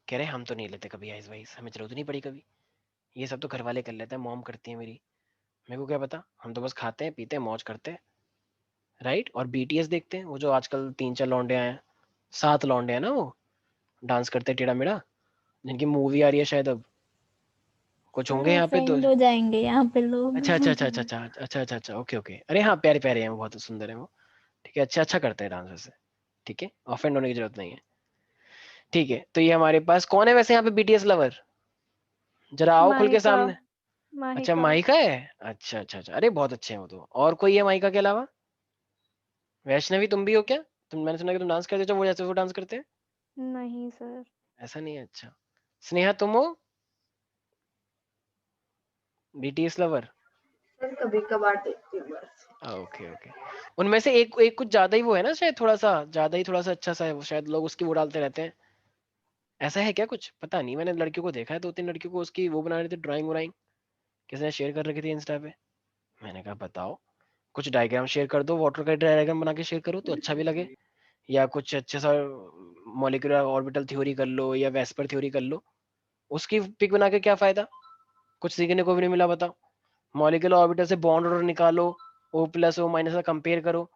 कह रहे हम तो नहीं लेते कभी आइस वाइस, हमें जरूरत नहीं पड़ी कभी, ये सब तो घर वाले कर लेते हैं, मॉम करती है मेरी, मेरे को क्या पता, हम तो बस खाते हैं पीते हैं मौज करते हैं, राइट। और बीटीएस देखते हैं, वो जो आजकल 3-4 लौंडे आए हैं, 7 लौंडे हैं ना, वो डांस करते हैं टेढ़ा मेढ़ा, जिनकी मूवी आ रही है शायद अब, कुछ सर होंगे यहाँ पे तो। ऑफेंड हो जाएंगे यहाँ पे लोग। अच्छा अच्छा अच्छा अच्छा अच्छा अच्छा अच्छा अच्छा, ओके ओके, अरे हाँ प्यारे प्यारे हैं वो, बहुत सुंदर है वो, ठीक है, अच्छा अच्छा करते हैं डांस वैसे, ठीक है, ऑफेंड होने की जरूरत नहीं है, ठीक है। तो ये हमारे पास कौन है वैसे यहाँ पे बीटीएस लवर, जरा आओ खुल के माहिका। सामने। अच्छा माहिका। माइका है, अच्छा अच्छा अच्छा, अरे बहुत अच्छे हैं वो तो। और कोई है माइका के अलावा? वैष्णवी तुम भी हो क्या? तुम, मैंने सुना कि तुम डांस करते हो, जो वो जैसे वो डांस करते हैं? नहीं सर। ऐसा नहीं है, अच्छा। स्नेहा तुम हो बीटीएस लवर? सर कभी कभार देखती हूँ बस। Okay okay. उनमें से एक एक कुछ ज्यादा ही वो है ना, शायद थोड़ा सा ज्यादा ही थोड़ा सा अच्छा सा है वो, शायद लोग उसकी वो डालते रहते हैं। ऐसा है क्या कुछ? पता नहीं, मैंने लड़कियों को देखा है, 2-3 लड़कियों को उसकी वो बना रहे थे, ड्राइंग व्राइंग किसी ने शेयर कर रखी थी इंस्टा पे। मैंने कहा बताओ, कुछ डायग्राम शेयर कर दो, वाटर का डायग्राम बना के शेयर करो तो अच्छा भी लगे, या कुछ अच्छे सा मॉलिक्यूलर ऑर्बिटल थ्योरी कर लो या वेस्पर थ्योरी कर लो। उसकी पिक बना के क्या फायदा, कुछ सीखने को भी नहीं मिला बताओ। मॉलिक्यूलर ऑर्बिटल से बॉन्ड ऑर्डर निकालो, O+ O- का कंपेयर करो,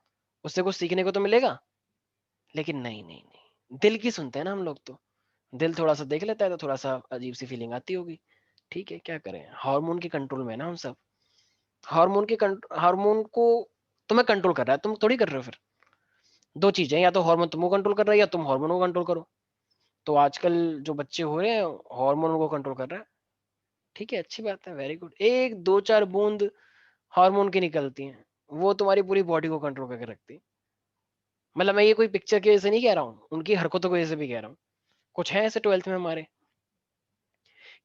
उससे कुछ सीखने को तो मिलेगा। लेकिन नहीं नहीं नहीं, दिल की सुनते हैं ना हम लोग तो। दिल थोड़ा सा देख लेता है तो थोड़ा सा अजीब सी फीलिंग आती होगी। ठीक है, क्या करें, हार्मोन के कंट्रोल में है ना हम सब। हार्मोन को तुम्हें कंट्रोल कर रहा है, तुम थोड़ी कर रहे हो फिर। दो चीजें, या तो हार्मोन तुमको कंट्रोल कर रहा है या तुम हार्मोन को कंट्रोल करो। तो आजकल जो बच्चे हो रहे हैं हार्मोन को कंट्रोल कर रहा है। ठीक है, अच्छी बात है, वेरी गुड। एक 2-4 बूंद हार्मोन की निकलती हैं, वो तुम्हारी पूरी बॉडी को कंट्रोल करके रखती है। मतलब मैं ये कोई पिक्चर की वजह से नहीं कह रहा हूँ, उनकी हरकतों की वजह से भी कह रहा हूँ। कुछ है ऐसे 12th में हमारे,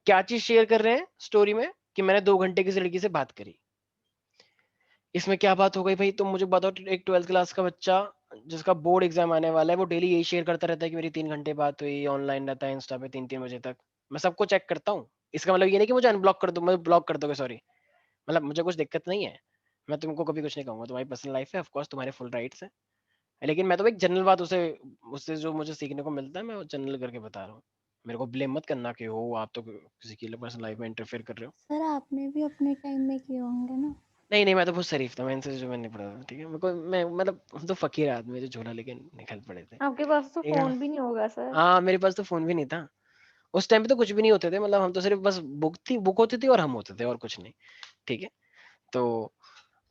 क्या चीज शेयर कर रहे हैं स्टोरी में कि मैंने 2 घंटे किसी लड़की से बात करी। इसमें क्या बात हो गई भाई, तुम मुझे बताओ। एक 12th क्लास का बच्चा जिसका बोर्ड एग्जाम आने वाला है, वो डेली यही शेयर करता रहता है कि मेरी 3 घंटे बात हुई, ऑनलाइन रहता है इंस्टा पे 3-3 बजे तक। मैं सबको चेक करता हूँ। इसका मतलब ये नहीं कि मुझे अनब्लॉक कर दो, मैं ब्लॉक कर दोगे, सॉरी। मतलब मुझे कुछ दिक्कत नहीं है, मैं तुमको कभी कुछ नहीं कहूंगा, तुम्हारी पर्सनल लाइफ है, ऑफ कोर्स तुम्हारे फुल राइट्स है। लेकिन मैं तो एक जनरल बात उसे उससे जो मुझे सीखने को मिलता है मैं वो जनरल करके बता रहा हूँ। मेरे को ब्लेम मत करना कि हो आप तो किसी की पर्सनल लाइफ में इंटरफेयर कर रहे हो। सर आपने भी अपने टाइम में किए होंगे ना? नहीं नहीं, मैं तो बहुत शरीफ था, मैं इनसे जो मैं नहीं पढ़ा था। ठीक है, मेरे को मैं मतलब हम तो फकीर आदमी जो झोला लेके निकल पड़े थे। आपके पास तो ठीक है, फोन भी नहीं होगा सर। हाँ मेरे पास तो फोन भी नहीं था उस टाइम पे, तो कुछ भी नहीं होते थे। मतलब हम तो सिर्फ बस बुक होती थी और हम होते थे और कुछ नहीं। ठीक है, तो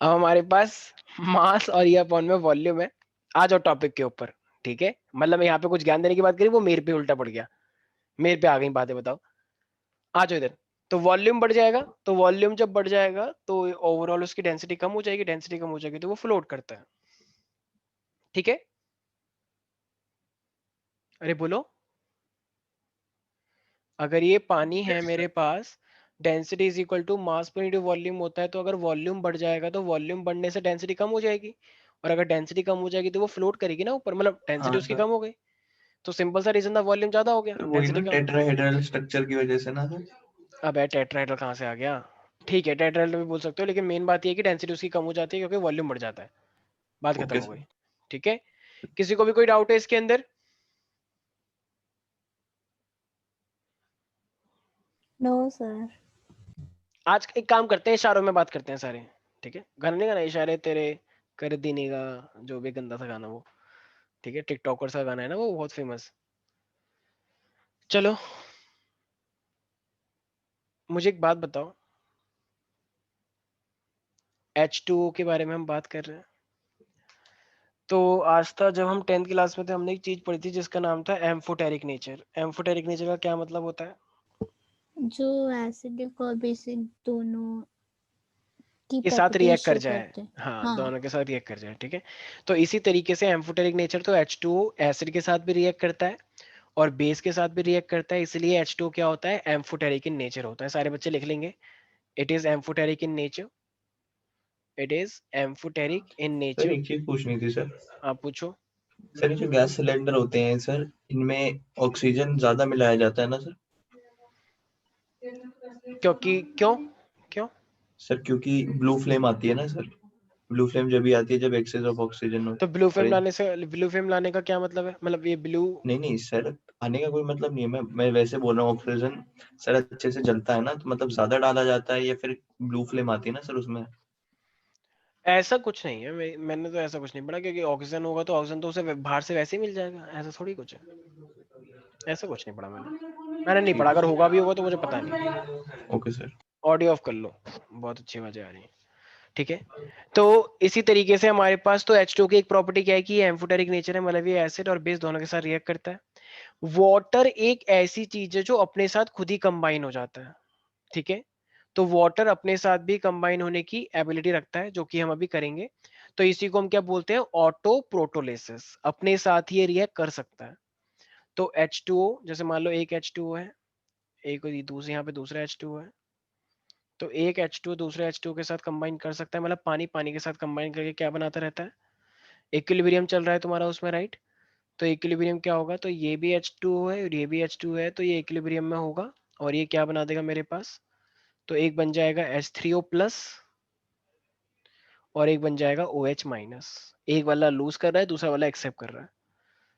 अब हमारे पास मास और ये अपॉन में वॉल्यूम है। आ जाओ टॉपिक के ऊपर। ठीक है, मतलब मैं यहाँ पे कुछ ज्ञान देने की बात करी, वो मेरे पे उल्टा पड़ गया, मेरे पे आ गई बातें, बताओ। आ जाओ इधर। तो वॉल्यूम बढ़ जाएगा, तो वॉल्यूम जब बढ़ जाएगा तो ओवरऑल उसकी डेंसिटी कम हो जाएगी, डेंसिटी कम हो जाएगी तो वो फ्लोट करता है। ठीक है, अरे बोलो। अगर ये पानी है मेरे पास, density is equal to mass per into volume होता है, तो अगर वॉल्यूम बढ़ जाएगा तो वॉल्यूम बढ़ने से डेंसिटी कम हो जाएगी, और अगर डेंसिटी कम हो जाएगी तो वो फ्लोट करेगी ना ऊपर, मतलब डेंसिटी हाँ उसकी सर, कम हो गई। तो सिंपल सा रीजन था, वॉल्यूम ज्यादा हो गया, तो वही ना डेंसिटी कम। टेट्राहेड्रल स्ट्रक्चर की वजह से ना सर। अब है टेट्राहेड्रल कहाँ से आ गया? ठीक है, टेट्राहेड्रल भी बोल सकते हो, लेकिन मेन बात ये है कि डेंसिटी उसकी कम हो जाती है क्योंकि वॉल्यूम बढ़ जाता है। बात खत्म ओके हो गई। सर। ठीक है, किसी को भी कोई डाउट है इसके अंदर? No sir. आज एक काम करते हैं, इशारों में बात करते हैं सारे। ठीक है, गाना नहीं गाना, इशारे तेरे कर देने का, जो भी गंदा सा गाना वो। ठीक है, टिकटॉकर सा गाना है ना वो, बहुत फेमस। चलो, मुझे एक बात बताओ, H2O के बारे में हम बात कर रहे हैं। तो आज था जब हम 10th क्लास में थे, हमने एक चीज पढ़ी थी जिसका नाम था एम्फोटेरिक नेचर। एम्फोटेरिक नेचर का क्या मतलब होता है? जो एसिडिक और बेसिक दोनों की के साथ प्रॉपर्टीज रिएक्ट कर शो जाए। करते हैं। हाँ, हाँ। दोनों के साथ रिएक्ट कर जाए। ठीक है, तो इसी तरीके से एम्फोटेरिक नेचर, तो H2O एसिड के साथ भी रिएक्ट करता है और बेस के साथ भी रिएक्ट करता है, इसलिए H2O क्या होता है, एम्फोटेरिक इन नेचर होता है। सारे बच्चे लिख लेंगे, it is amphoteric in nature, it is amphoteric in sir nature. एक चीज पूछनी थी सर। आप पूछो। सर ये जो गैस सिलेंडर होते हैं सर, इनमें ऑक्सीजन ज्यादा मिलाया जाता है ना सर? क्योंकि क्यों क्यों? सर क्योंकि ब्लू फ्लेम आती है ना सर। ब्लू फ्लेम जब भी आती है जब एक्सेस ऑफ ऑक्सीजन हो। तो ब्लू और फिल्म लाने से, ब्लू फिल्म लाने का क्या मतलब है? मतलब ये ब्लू, नहीं नहीं सर, आने का कोई मतलब नहीं है। मैं वैसे बोल रहा हूँ, ऑक्सीजन सर अच्छे से जलता है ना, तो मतलब ज्यादा डाला जाता है या फिर ब्लू फ्लेम आती है ना सर उसमें। ऐसा कुछ नहीं है। मैंने तो ऐसा कुछ नहीं पढ़ा, क्योंकि ऑक्सीजन होगा तो ऑक्सीजन तो उसे बाहर से वैसे ही मिल जाएगा, ऐसा थोड़ी कुछ है। ऐसा कुछ नहीं पढ़ा मैंने नहीं ठीक पढ़ा, है अगर होगा भी होगा तो मुझे पता नहीं। Sir. Okay sir. Audio of कर लो, बहुत अच्छी आवाजें आ रही हैं। ठीक है, तो इसी तरीके से हमारे पास तो H2 की एक प्रॉपर्टी क्या है कि ये एम्फोटेरिक नेचर है, मतलब ये एसिड और बेस दोनों के साथ रिएक्ट करता है। वाटर एक ऐसी चीज है जो अपने साथ खुद ही कंबाइन हो जाता है। ठीक है, तो वाटर अपने साथ भी कंबाइन होने की एबिलिटी रखता है, जो कि हम अभी करेंगे। तो इसी को हम क्या बोलते हैं, ऑटो प्रोटोलिसिस, अपने साथ ही ये रिएक्ट कर सकता है। तो H2O, जैसे मान लो एक H2O है, एक दूसरे यहाँ पे दूसरा H2O है, तो एक H2 दूसरे H2 के साथ कंबाइन कर सकता है, मतलब पानी पानी के साथ कंबाइन करके क्या बनाता रहता है, इक्विलिब्रियम चल रहा है तुम्हारा उसमें, राइट। तो इक्विलिब्रियम क्या होगा, तो ये भी H2 है और ये भी H2 है, तो ये इक्विलिब्रियम में होगा और ये क्या बना देगा मेरे पास, तो एक बन जाएगा H3O प्लस और एक बन जाएगा OH माइनस। एक वाला लूज कर रहा है, दूसरा वाला एक्सेप्ट कर रहा है,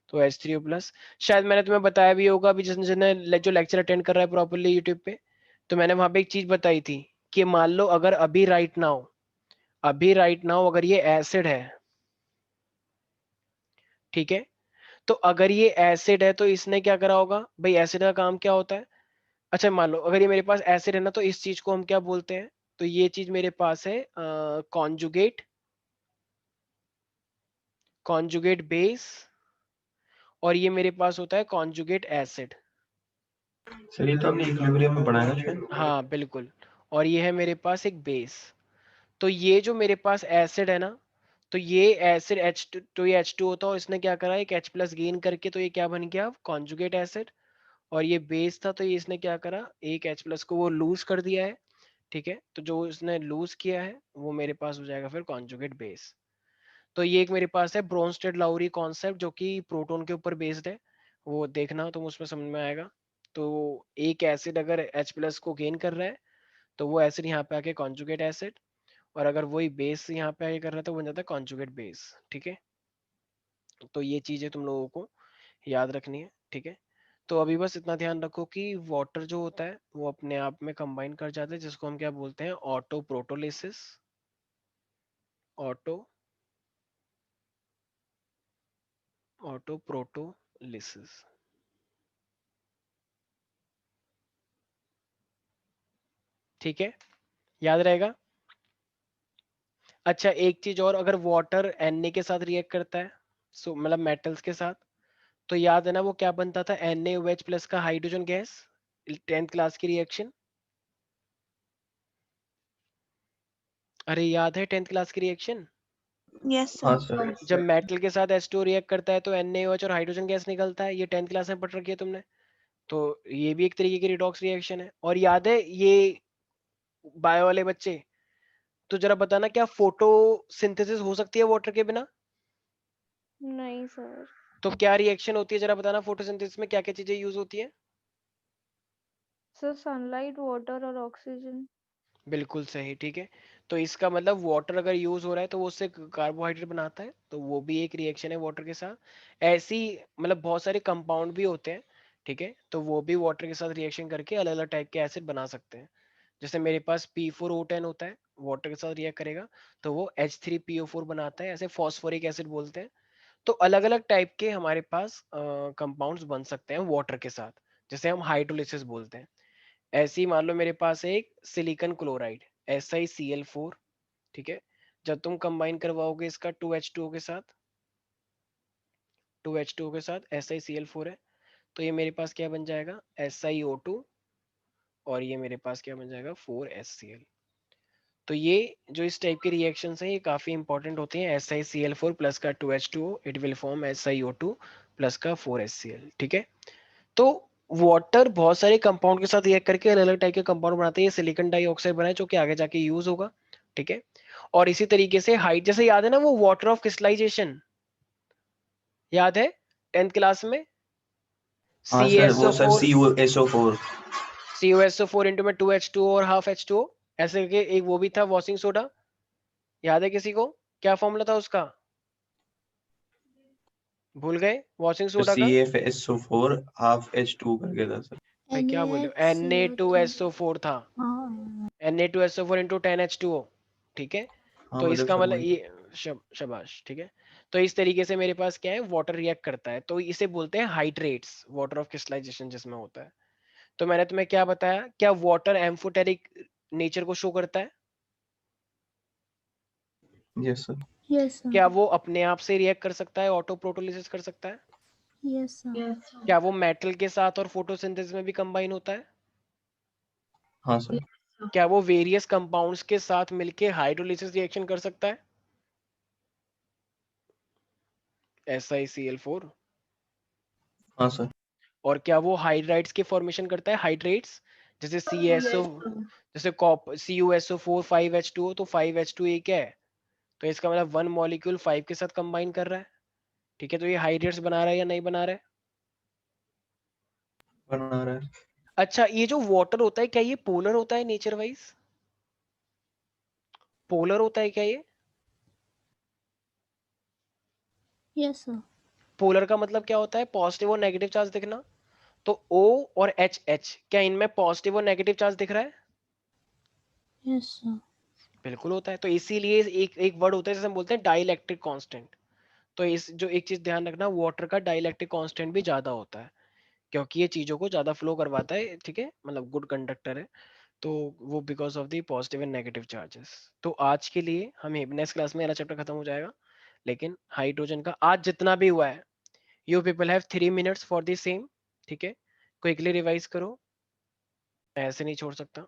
तो H3O प्लस। शायद मैंने तुम्हें बताया भी होगा अभी, जिसने जो लेक्चर अटेंड कर रहा है प्रॉपरली यूट्यूब पे, तो मैंने वहां पे एक चीज बताई थी कि मान लो अगर अभी राइट नाउ अगर ये एसिड है, ठीक है, तो अगर ये एसिड है तो इसने क्या करा होगा भाई, एसिड का काम क्या होता है, अच्छा मान लो अगर ये मेरे पास एसिड है ना, तो इस चीज को हम क्या बोलते हैं, तो ये चीज मेरे पास है कॉन्जुगेट बेस, और ये मेरे पास होता है कॉन्जुगेट एसिड। सर ये तो हमने इक्विलिब्रियम में पढ़ा है ना शायद। हाँ बिल्कुल, और ये है मेरे पास एक बेस। तो ये जो मेरे पास एसिड है ना, तो ये एसिड H2, तो ये H2 होता है और इसने क्या करा, एक H प्लस गेन करके, तो ये क्या बन गया कॉन्जुगेट एसिड। और ये बेस था, तो ये इसने क्या करा, एक H प्लस को वो लूज कर दिया है, ठीक है, तो जो इसने लूज किया है वो मेरे पास हो जाएगा फिर कॉन्जुगेट बेस। तो ये एक मेरे पास है ब्रोंस्टेड लाउरी कॉन्सेप्ट, जो कि प्रोटोन के ऊपर बेस्ड है, वो देखना तुम उसमें समझ में आएगा। तो एक एसिड अगर H प्लस को गेन कर रहा है, तो वो एसिड यहाँ पे आके कॉन्जुगेट एसिड, और अगर वही बेस यहाँ पे आके कर रहा है तो बन जाता है कॉन्जुगेट बेस, ठीक है। तो ये चीजें तुम लोगों को याद रखनी है, ठीक है। तो अभी बस इतना ध्यान रखो कि वाटर जो होता है वो अपने आप में कंबाइन कर जाता है, जिसको हम क्या बोलते हैं, ऑटो प्रोटोलिसिस, ऑटो ऑटो प्रोटोलिसिस, ठीक है, याद रहेगा। अच्छा एक चीज और, अगर वाटर Na के साथ रिएक्ट करता है, सो मतलब मेटल्स के साथ, तो याद है ना वो क्या बनता था, NaOH प्लस का हाइड्रोजन गैस, 10th क्लास की रिएक्शन। अरे याद है 10th क्लास की रिएक्शन, यस हाँ सर। सर। जब मेटल के साथ H2 रिएक्ट करता है तो NaOH और हाइड्रोजन गैस निकलता है, ये 10th क्लास में पढ़ रखी है तुमने। तो ये भी एक तरीके की रिडॉक्स रिएक्शन है। और याद है ये बायो वाले बच्चे, तो जरा बताना क्या फोटोसिंथेसिस हो सकती है वाटर के बिना, नहीं सर। तो क्या रिएक्शन होती है जरा बताना, फोटोसिंथेसिस में क्या क्या चीजें यूज होती है। सर सनलाइट, वाटर और ऑक्सीजन। बिल्कुल सही, ठीक है। तो इसका मतलब वाटर अगर यूज हो रहा है तो वो उससे कार्बोहाइड्रेट बनाता है, तो वो भी एक रिएक्शन है वाटर के साथ। ऐसी मतलब बहुत सारे कंपाउंड भी होते हैं, ठीक है, तो वो भी वाटर के साथ रिएक्शन करके अलग अलग टाइप के एसिड बना सकते हैं। जैसे मेरे पास P4O10 होता है, वाटर के साथ रिएक्ट करेगा तो वो H3PO4 बनाता है, ऐसे फॉस्फोरिक एसिड बोलते हैं। तो अलग अलग टाइप के हमारे पास कंपाउंड्स बन सकते हैं वाटर के साथ, जैसे हम हाइड्रोलिसिस बोलते हैं। ऐसे ही मान लो मेरे पास है एक सिलिकॉन क्लोराइड SiCl4, ठीक है, जब तुम कंबाइन करवाओगे इसका 2H2O के साथ, 2H2O के साथ SiCl4 है, तो ये मेरे पास क्या बन जाएगा, SiO2, और ये मेरे पास क्या बन जाएगा 4HCl। तो ये जो इस टाइप के रिएक्शंस हैं ये काफी इंपॉर्टेंट होते हैं। SiCl4 प्लस का 2H2O it will form SiO2 plus का 4HCl, ठीक है। तो वाटर बहुत सारे कंपाउंड के साथ रिएक्ट करके अलग अलग टाइप के कंपाउंड बनाते हैं, ये सिलिकॉन डाइऑक्साइड बना है जो कि आगे जाके यूज होगा, ठीक है। और इसी तरीके से हाइट, जैसे याद है ना वो वाटर ऑफ क्रिस्टलाइजेशन, याद है 10th क्लास में, हाँ सर वो sir CaSO4 CuSO4। CuSO4 into में 2H2O और हाफ H2O, ऐसे करके एक वो भी था वॉशिंग सोडा, याद है किसी को, क्या फॉर्मूला था उसका, भूल गए वॉशिंग सोडा का। CaFSO4 हाफ H2 करके था सर। भाई क्या बोले, Na2SO4 था, Na2SO4 इंटू 10H2O, ठीक है। हाँ तो मतलब इसका सर मतलब वही। ये शाबाश, ठीक है। तो इस तरीके से मेरे पास क्या है, वाटर रिएक्ट करता है, तो इसे बोलते हैं हाइड्रेट्स, वाटर ऑफ क्रिस्टलाइजेशन जिसमें होता है। तो मैंने तुम्हें क्या बताया, क्या वाटर एम्फोटेरिक नेचर को शो करता है, यस सर। यस क्या सर। वो अपने आप से रिएक्ट कर सकता है, ऑटो प्रोटोलिसिस कर सकता है, यस सर। यस क्या वो मेटल के साथ और फोटोसिंथेसिस में भी कंबाइन होता है, हाँ सर। क्या वो वेरियस कंपाउंड्स के साथ मिलके हाइड्रोलिसिस रिएक्शन कर सकता है, SiCl4, हाँ सर। और क्या वो हाइड्राइड्स की फॉर्मेशन करता है, हाइड्रेट्स, जैसे CSO, जैसे CuSO4 5H2O, तो 5H2 एक है, तो इसका मतलब 1 मॉलिक्यूल 5 के साथ कंबाइन कर रहा है, ठीक है। तो ये हाइड्रेट्स बना रहा है या नहीं बना रहा है? बना रहा है। अच्छा, ये जो वाटर होता है क्या ये पोलर होता है नेचर वाइज? पोलर होता है क्या ये? Yes sir. पोलर का मतलब क्या होता है? पॉजिटिव और नेगेटिव चार्ज दिखना। तो O और HH, क्या इनमें पॉजिटिव और नेगेटिव चार्ज दिख रहा है? Yes sir. बिल्कुल होता है। तो इसीलिए एक एक वर्ड होता है जिसे हम बोलते हैं डाइलेक्ट्रिक कांस्टेंट। तो इस जो एक चीज ध्यान रखना, वाटर का डाइलेक्ट्रिक कांस्टेंट भी ज्यादा होता है, क्योंकि ये चीजों को ज्यादा फ्लो करवाता है, ठीक है, मतलब गुड कंडक्टर है। तो वो because of the positive and negative charges. तो आज के लिए हमें नेक्स्ट क्लास में वाला चैप्टर खत्म हो जाएगा, लेकिन हाइड्रोजन का आज जितना भी हुआ है, you people have 3 minutes for the same, ठीक है। क्विकली रिवाइज करो, ऐसे नहीं छोड़ सकता।